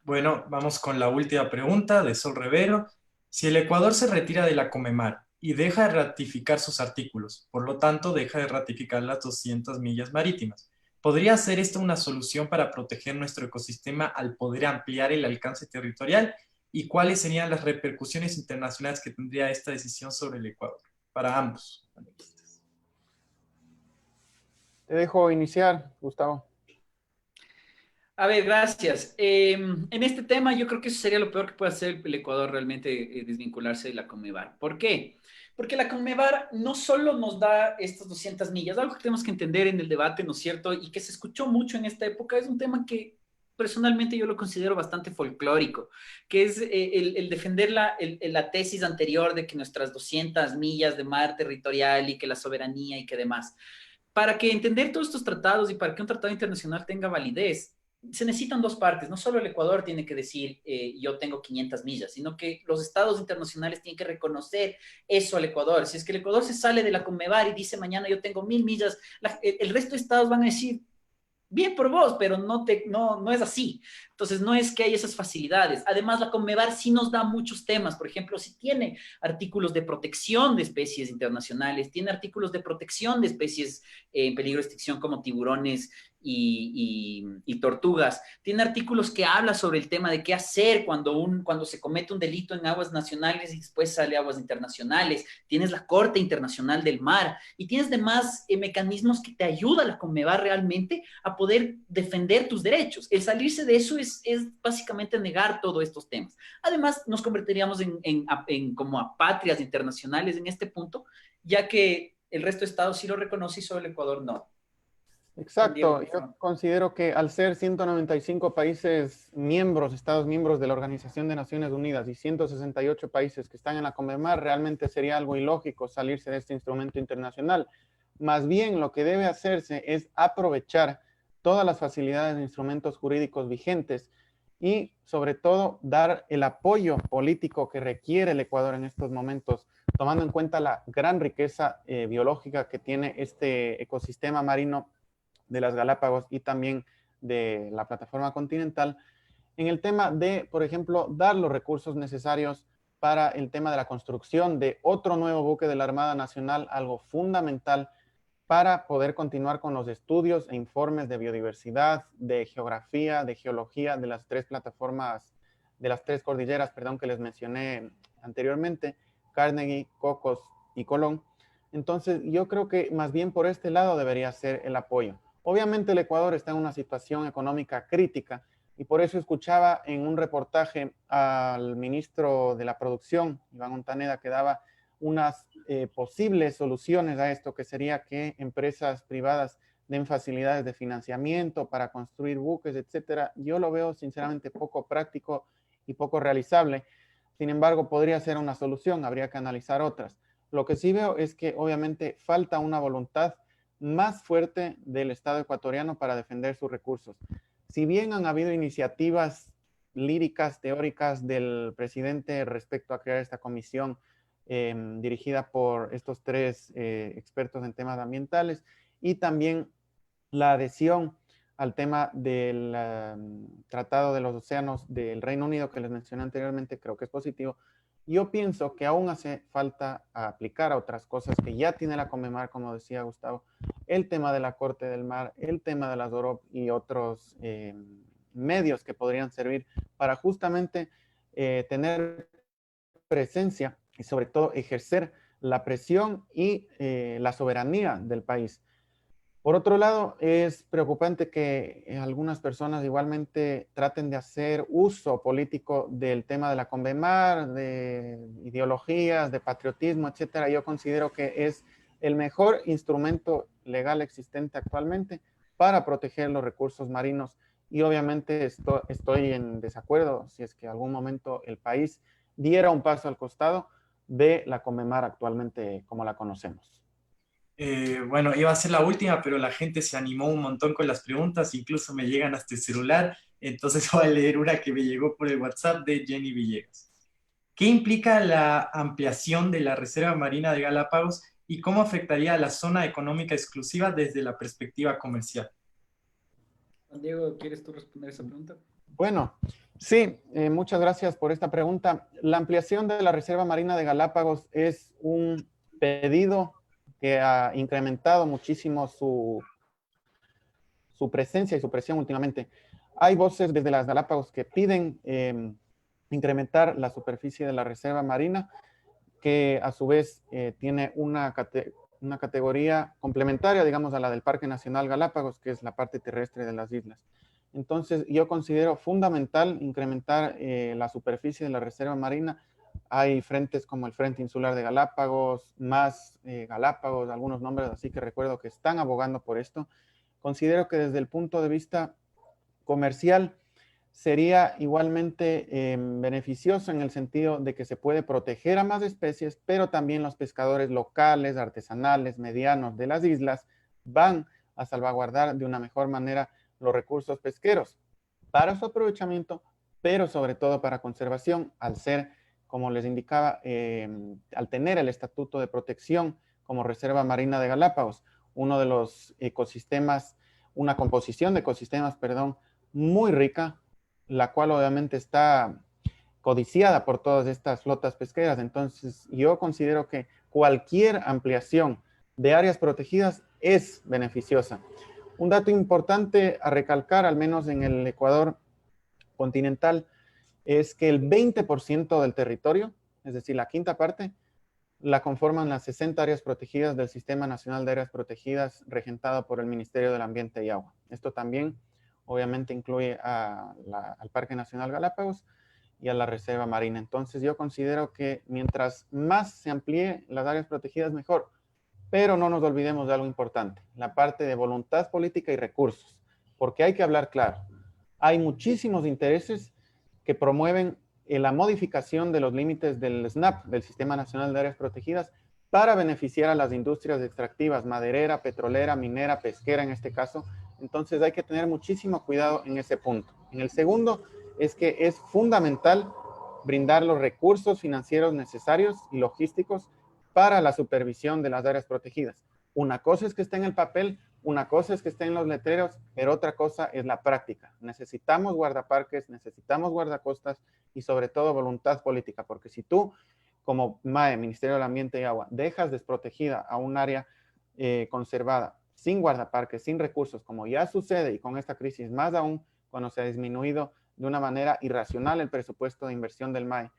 [SPEAKER 1] Bueno, vamos con la última pregunta de Sol Rivero. Si el Ecuador se retira de la Comemar y deja de ratificar sus artículos, por lo tanto deja de ratificar las 200 millas marítimas, ¿podría ser esta una solución para proteger nuestro ecosistema al poder ampliar el alcance territorial? ¿Y cuáles serían las repercusiones internacionales que tendría esta decisión sobre el Ecuador para ambos panelistas?
[SPEAKER 2] Te dejo iniciar, Gustavo.
[SPEAKER 3] A ver, gracias. En este tema yo creo que eso sería lo peor que puede hacer el Ecuador realmente, desvincularse de la Conmebar. ¿Por qué? Porque la Conmebar no solo nos da estas 200 millas, algo que tenemos que entender en el debate, ¿no es cierto? Y que se escuchó mucho en esta época, es un tema que personalmente yo lo considero bastante folclórico, que es el defender la tesis anterior de que nuestras 200 millas de mar territorial y que la soberanía y que demás. Para que entender todos estos tratados y para que un tratado internacional tenga validez, se necesitan dos partes. No solo el Ecuador tiene que decir yo tengo 500 millas, sino que los estados internacionales tienen que reconocer eso al Ecuador. Si es que el Ecuador se sale de la Conmebar y dice mañana yo tengo 1000 millas, el resto de estados van a decir bien por vos, pero no es así. Entonces, no es que hay esas facilidades. Además, la Conmebar sí nos da muchos temas. Por ejemplo, si tiene artículos de protección de especies internacionales, tiene artículos de protección de especies en peligro de extinción como tiburones y tortugas. Tiene artículos que habla sobre el tema de qué hacer cuando se comete un delito en aguas nacionales y después sale a aguas internacionales. Tienes la Corte Internacional del Mar y tienes demás mecanismos que te ayudan a Conmebar realmente a poder defender tus derechos. El salirse de eso es básicamente negar todos estos temas. Además, nos convertiríamos como apátridas internacionales en este punto, ya que el resto de Estados sí lo reconoce y solo el Ecuador no.
[SPEAKER 2] Exacto, yo considero que al ser 195 países miembros, Estados miembros de la Organización de Naciones Unidas y 168 países que están en la Conmemar, realmente sería algo ilógico salirse de este instrumento internacional. Más bien lo que debe hacerse es aprovechar todas las facilidades de instrumentos jurídicos vigentes y sobre todo dar el apoyo político que requiere el Ecuador en estos momentos, tomando en cuenta la gran riqueza biológica que tiene este ecosistema marino de las Galápagos y también de la plataforma continental, en el tema de, por ejemplo, dar los recursos necesarios para el tema de la construcción de otro nuevo buque de la Armada Nacional, algo fundamental para poder continuar con los estudios e informes de biodiversidad, de geografía, de geología de las tres plataformas, de las tres cordilleras, perdón, que les mencioné anteriormente, Carnegie, Cocos y Colón. Entonces, yo creo que más bien por este lado debería ser el apoyo. Obviamente el Ecuador está en una situación económica crítica y por eso escuchaba en un reportaje al ministro de la Producción, Iván Montaneda, que daba unas posibles soluciones a esto, que sería que empresas privadas den facilidades de financiamiento para construir buques, etcétera. Yo lo veo sinceramente poco práctico y poco realizable. Sin embargo, podría ser una solución, habría que analizar otras. Lo que sí veo es que obviamente falta una voluntad más fuerte del Estado ecuatoriano para defender sus recursos. Si bien han habido iniciativas líricas, teóricas del presidente respecto a crear esta comisión dirigida por estos tres expertos en temas ambientales y también la adhesión al tema del Tratado de los Océanos del Reino Unido que les mencioné anteriormente, creo que es positivo. Yo pienso que aún hace falta aplicar a otras cosas que ya tiene la Conmemar, como decía Gustavo, el tema de la Corte del Mar, el tema de las OROP y otros medios que podrían servir para justamente tener presencia y sobre todo ejercer la presión y la soberanía del país. Por otro lado, es preocupante que algunas personas igualmente traten de hacer uso político del tema de la Convemar, de ideologías, de patriotismo, etcétera. Yo considero que es el mejor instrumento legal existente actualmente para proteger los recursos marinos. Y obviamente estoy en desacuerdo si es que algún momento el país diera un paso al costado de la Convemar actualmente como la conocemos.
[SPEAKER 1] Bueno, iba a ser la última, pero la gente se animó un montón con las preguntas, incluso me llegan hasta el celular, entonces voy a leer una que me llegó por el WhatsApp de Jenny Villegas. ¿Qué implica la ampliación de la Reserva Marina de Galápagos y cómo afectaría a la zona económica exclusiva desde la perspectiva comercial?
[SPEAKER 3] Juan Diego, ¿quieres tú responder esa pregunta?
[SPEAKER 2] Bueno, sí, muchas gracias por esta pregunta. La ampliación de la Reserva Marina de Galápagos es un pedido que ha incrementado muchísimo su presencia y su presión últimamente. Hay voces desde las Galápagos que piden incrementar la superficie de la Reserva Marina, que a su vez tiene una categoría complementaria, digamos, a la del Parque Nacional Galápagos, que es la parte terrestre de las islas. Entonces, yo considero fundamental incrementar la superficie de la Reserva Marina. Hay frentes como el Frente Insular de Galápagos, más Galápagos, algunos nombres así que recuerdo que están abogando por esto. Considero que desde el punto de vista comercial sería igualmente beneficioso en el sentido de que se puede proteger a más especies, pero también los pescadores locales, artesanales, medianos de las islas van a salvaguardar de una mejor manera los recursos pesqueros para su aprovechamiento, pero sobre todo para conservación, al ser, como les indicaba, al tener el estatuto de protección como Reserva Marina de Galápagos, uno de los ecosistemas, una composición de ecosistemas, perdón, muy rica, la cual obviamente está codiciada por todas estas flotas pesqueras. Entonces, yo considero que cualquier ampliación de áreas protegidas es beneficiosa. Un dato importante a recalcar, al menos en el Ecuador continental, es que el 20% del territorio, es decir, la quinta parte, la conforman las 60 áreas protegidas del Sistema Nacional de Áreas Protegidas regentado por el Ministerio del Ambiente y Agua. Esto también obviamente incluye al Parque Nacional Galápagos y a la Reserva Marina. Entonces yo considero que mientras más se amplíe las áreas protegidas, mejor. Pero no nos olvidemos de algo importante, la parte de voluntad política y recursos, porque hay que hablar claro. Hay muchísimos intereses que promueven la modificación de los límites del SNAP, del Sistema Nacional de Áreas Protegidas, para beneficiar a las industrias extractivas, maderera, petrolera, minera, pesquera en este caso. Entonces hay que tener muchísimo cuidado en ese punto. En el segundo es que es fundamental brindar los recursos financieros necesarios y logísticos para la supervisión de las áreas protegidas. Una cosa es que esté en el papel, una cosa es que esté en los letreros, pero otra cosa es la práctica. Necesitamos guardaparques, necesitamos guardacostas y sobre todo voluntad política, porque si tú, como MAE, Ministerio del Ambiente y Agua, dejas desprotegida a un área conservada, sin guardaparques, sin recursos, como ya sucede y con esta crisis más aún, cuando se ha disminuido de una manera irracional el presupuesto de inversión del MAE,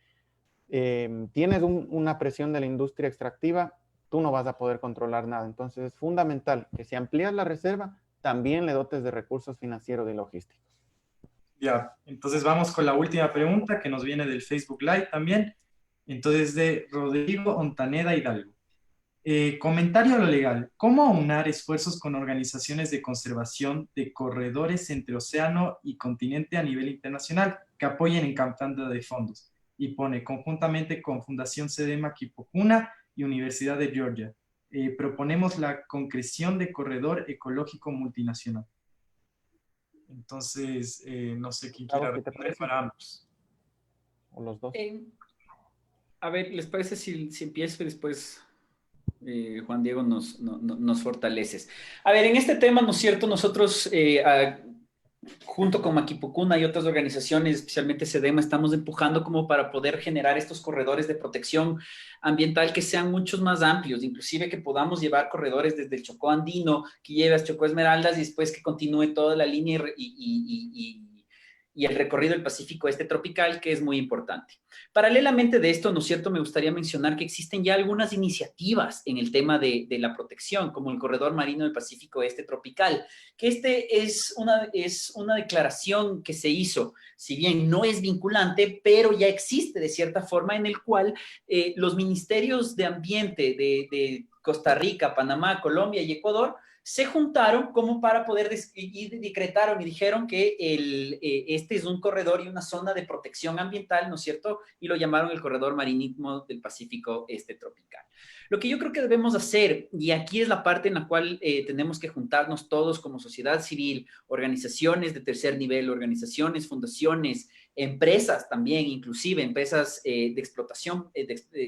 [SPEAKER 2] tienes una presión de la industria extractiva, tú no vas a poder controlar nada. Entonces es fundamental que si amplías la reserva, también le dotes de recursos financieros y logísticos.
[SPEAKER 1] Ya, entonces vamos con la última pregunta que nos viene del Facebook Live también. Entonces de Rodrigo Ontaneda Hidalgo. Comentario a lo legal. ¿Cómo aunar esfuerzos con organizaciones de conservación de corredores entre océano y continente a nivel internacional que apoyen en campañas de fondos? Y pone conjuntamente con Fundación Sedema Kipokuna y Universidad de Georgia. Proponemos la concreción de corredor ecológico multinacional. Entonces, no sé quién quiera responder para ambos.
[SPEAKER 2] O los dos.
[SPEAKER 3] A ver, ¿les parece si empiezo y después Juan Diego nos fortaleces? A ver, en este tema, ¿no es cierto? Nosotros, junto con Maquipocuna y otras organizaciones, especialmente SEDEMA, estamos empujando como para poder generar estos corredores de protección ambiental que sean muchos más amplios, inclusive que podamos llevar corredores desde el Chocó Andino, que lleve a Chocó Esmeraldas y después que continúe toda la línea y el recorrido del Pacífico Este tropical, que es muy importante. Paralelamente de esto, ¿no es cierto?, me gustaría mencionar que existen ya algunas iniciativas en el tema de la protección, como el Corredor Marino del Pacífico Este tropical, que es una declaración que se hizo, si bien no es vinculante, pero ya existe de cierta forma, en el cual los ministerios de ambiente de Costa Rica, Panamá, Colombia y Ecuador se juntaron como para poder y decretaron y dijeron que este es un corredor y una zona de protección ambiental, ¿no es cierto? Y lo llamaron el Corredor Marítimo del Pacífico Este Tropical. Lo que yo creo que debemos hacer, y aquí es la parte en la cual tenemos que juntarnos todos como sociedad civil, organizaciones de tercer nivel, organizaciones, fundaciones, empresas también, inclusive empresas de explotación,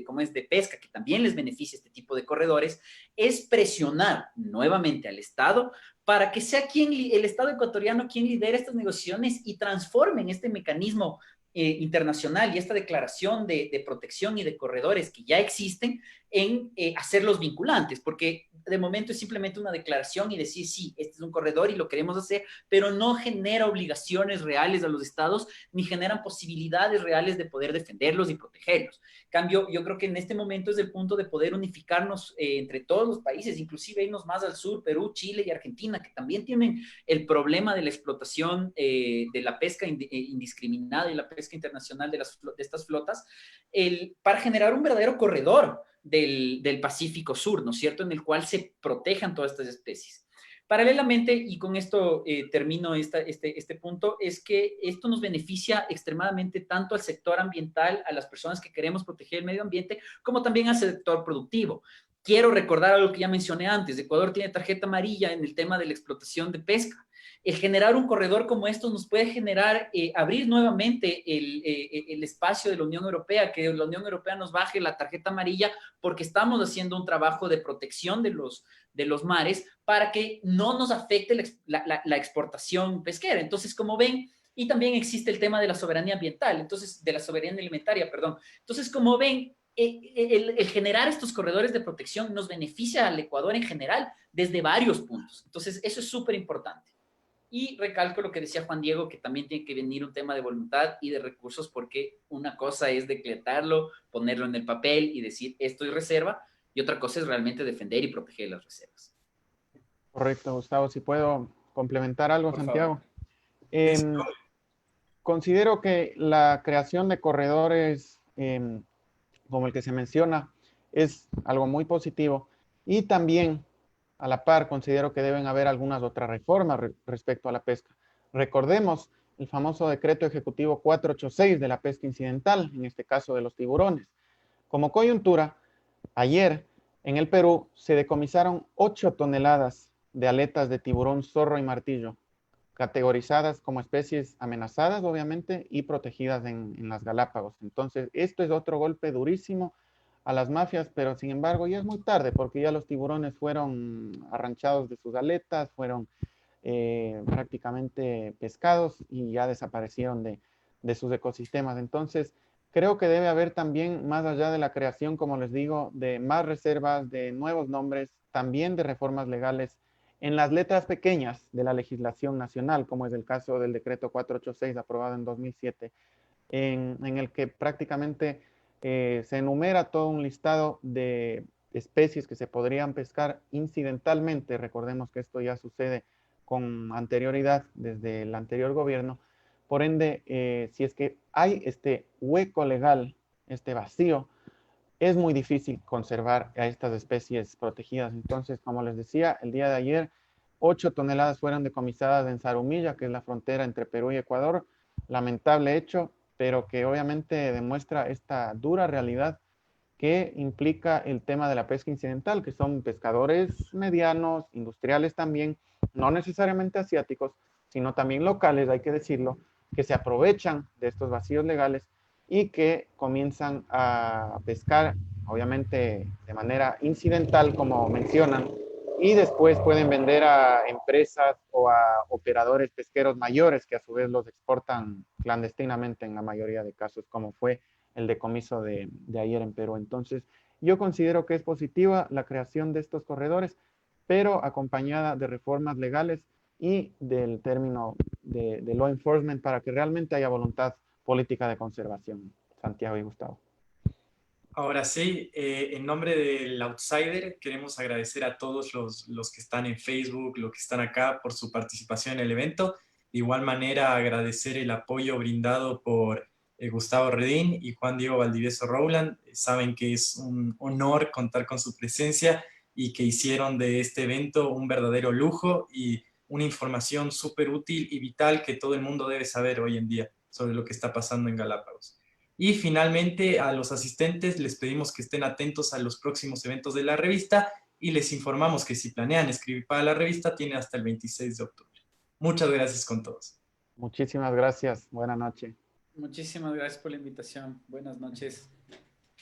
[SPEAKER 3] como es de pesca, que también les beneficia este tipo de corredores, es presionar nuevamente al Estado para que sea el Estado ecuatoriano quien lidere estas negociaciones y transformen este mecanismo internacional y esta declaración de protección y de corredores que ya existen en hacerlos vinculantes, porque de momento es simplemente una declaración y decir, sí, este es un corredor y lo queremos hacer, pero no genera obligaciones reales a los estados, ni generan posibilidades reales de poder defenderlos y protegerlos. En cambio, yo creo que en este momento es el punto de poder unificarnos entre todos los países, inclusive irnos más al sur, Perú, Chile y Argentina, que también tienen el problema de la explotación de la pesca indiscriminada y la pesca internacional de estas flotas, para generar un verdadero corredor del Pacífico Sur, ¿no es cierto?, en el cual se protejan todas estas especies. Paralelamente, y con esto termino este punto, es que esto nos beneficia extremadamente tanto al sector ambiental, a las personas que queremos proteger el medio ambiente, como también al sector productivo. Quiero recordar algo que ya mencioné antes. Ecuador tiene tarjeta amarilla en el tema de la explotación de pesca. El generar un corredor como estos nos puede generar, abrir nuevamente el espacio de la Unión Europea, que la Unión Europea nos baje la tarjeta amarilla porque estamos haciendo un trabajo de protección de los mares para que no nos afecte la exportación pesquera. Entonces, como ven, y también existe el tema de la soberanía ambiental, entonces, de la soberanía alimentaria, perdón. Entonces, como ven, el generar estos corredores de protección nos beneficia al Ecuador en general desde varios puntos. Entonces, eso es súper importante. Y recalco lo que decía Juan Diego, que también tiene que venir un tema de voluntad y de recursos, porque una cosa es decretarlo, ponerlo en el papel y decir esto es reserva, y otra cosa es realmente defender y proteger las reservas.
[SPEAKER 2] Correcto, Gustavo. Si puedo complementar algo,
[SPEAKER 1] Por
[SPEAKER 2] Santiago.
[SPEAKER 1] favor.
[SPEAKER 2] Considero que la creación de corredores como el que se menciona es algo muy positivo, y también a la par considero que deben haber algunas otras reformas respecto a la pesca. Recordemos el famoso decreto ejecutivo 486 de la pesca incidental, en este caso de los tiburones. Como coyuntura, ayer en el Perú se decomisaron 8 toneladas de aletas de tiburón, zorro y martillo, categorizadas como especies amenazadas, obviamente, y protegidas en las Galápagos. Entonces, esto es otro golpe durísimo a las mafias, pero sin embargo ya es muy tarde, porque ya los tiburones fueron arranchados de sus aletas, fueron prácticamente pescados y ya desaparecieron de sus ecosistemas. Entonces, creo que debe haber también, más allá de la creación, como les digo, de más reservas, de nuevos nombres, también de reformas legales en las letras pequeñas de la legislación nacional, como es el caso del decreto 486 aprobado en 2007, en el que prácticamente se enumera todo un listado de especies que se podrían pescar incidentalmente. Recordemos que esto ya sucede con anterioridad desde el anterior gobierno. Por ende, si es que hay este hueco legal, este vacío, es muy difícil conservar a estas especies protegidas. Entonces, como les decía, el día de ayer, 8 toneladas fueron decomisadas en Zarumilla, que es la frontera entre Perú y Ecuador. Lamentable hecho, pero que obviamente demuestra esta dura realidad que implica el tema de la pesca incidental, que son pescadores medianos, industriales también, no necesariamente asiáticos, sino también locales, hay que decirlo, que se aprovechan de estos vacíos legales y que comienzan a pescar, obviamente de manera incidental, como mencionan, y después pueden vender a empresas o a operadores pesqueros mayores que a su vez los exportan clandestinamente en la mayoría de casos, como fue el decomiso de ayer en Perú. Entonces, yo considero que es positiva la creación de estos corredores, pero acompañada de reformas legales y del término de law enforcement para que realmente haya voluntad política de conservación. Santiago y Gustavo.
[SPEAKER 1] Ahora sí, en nombre del Outsider queremos agradecer a todos los que están en Facebook, los que están acá por su participación en el evento. De igual manera agradecer el apoyo brindado por Gustavo Redín y Juan Diego Valdivieso Rowland. Saben que es un honor contar con su presencia y que hicieron de este evento un verdadero lujo y una información súper útil y vital que todo el mundo debe saber hoy en día sobre lo que está pasando en Galápagos. Y finalmente a los asistentes les pedimos que estén atentos a los próximos eventos de la revista y les informamos que si planean escribir para la revista tiene hasta el 26 de octubre. Muchas gracias con todos.
[SPEAKER 2] Muchísimas gracias. Buenas noches.
[SPEAKER 3] Muchísimas gracias por la invitación. Buenas noches.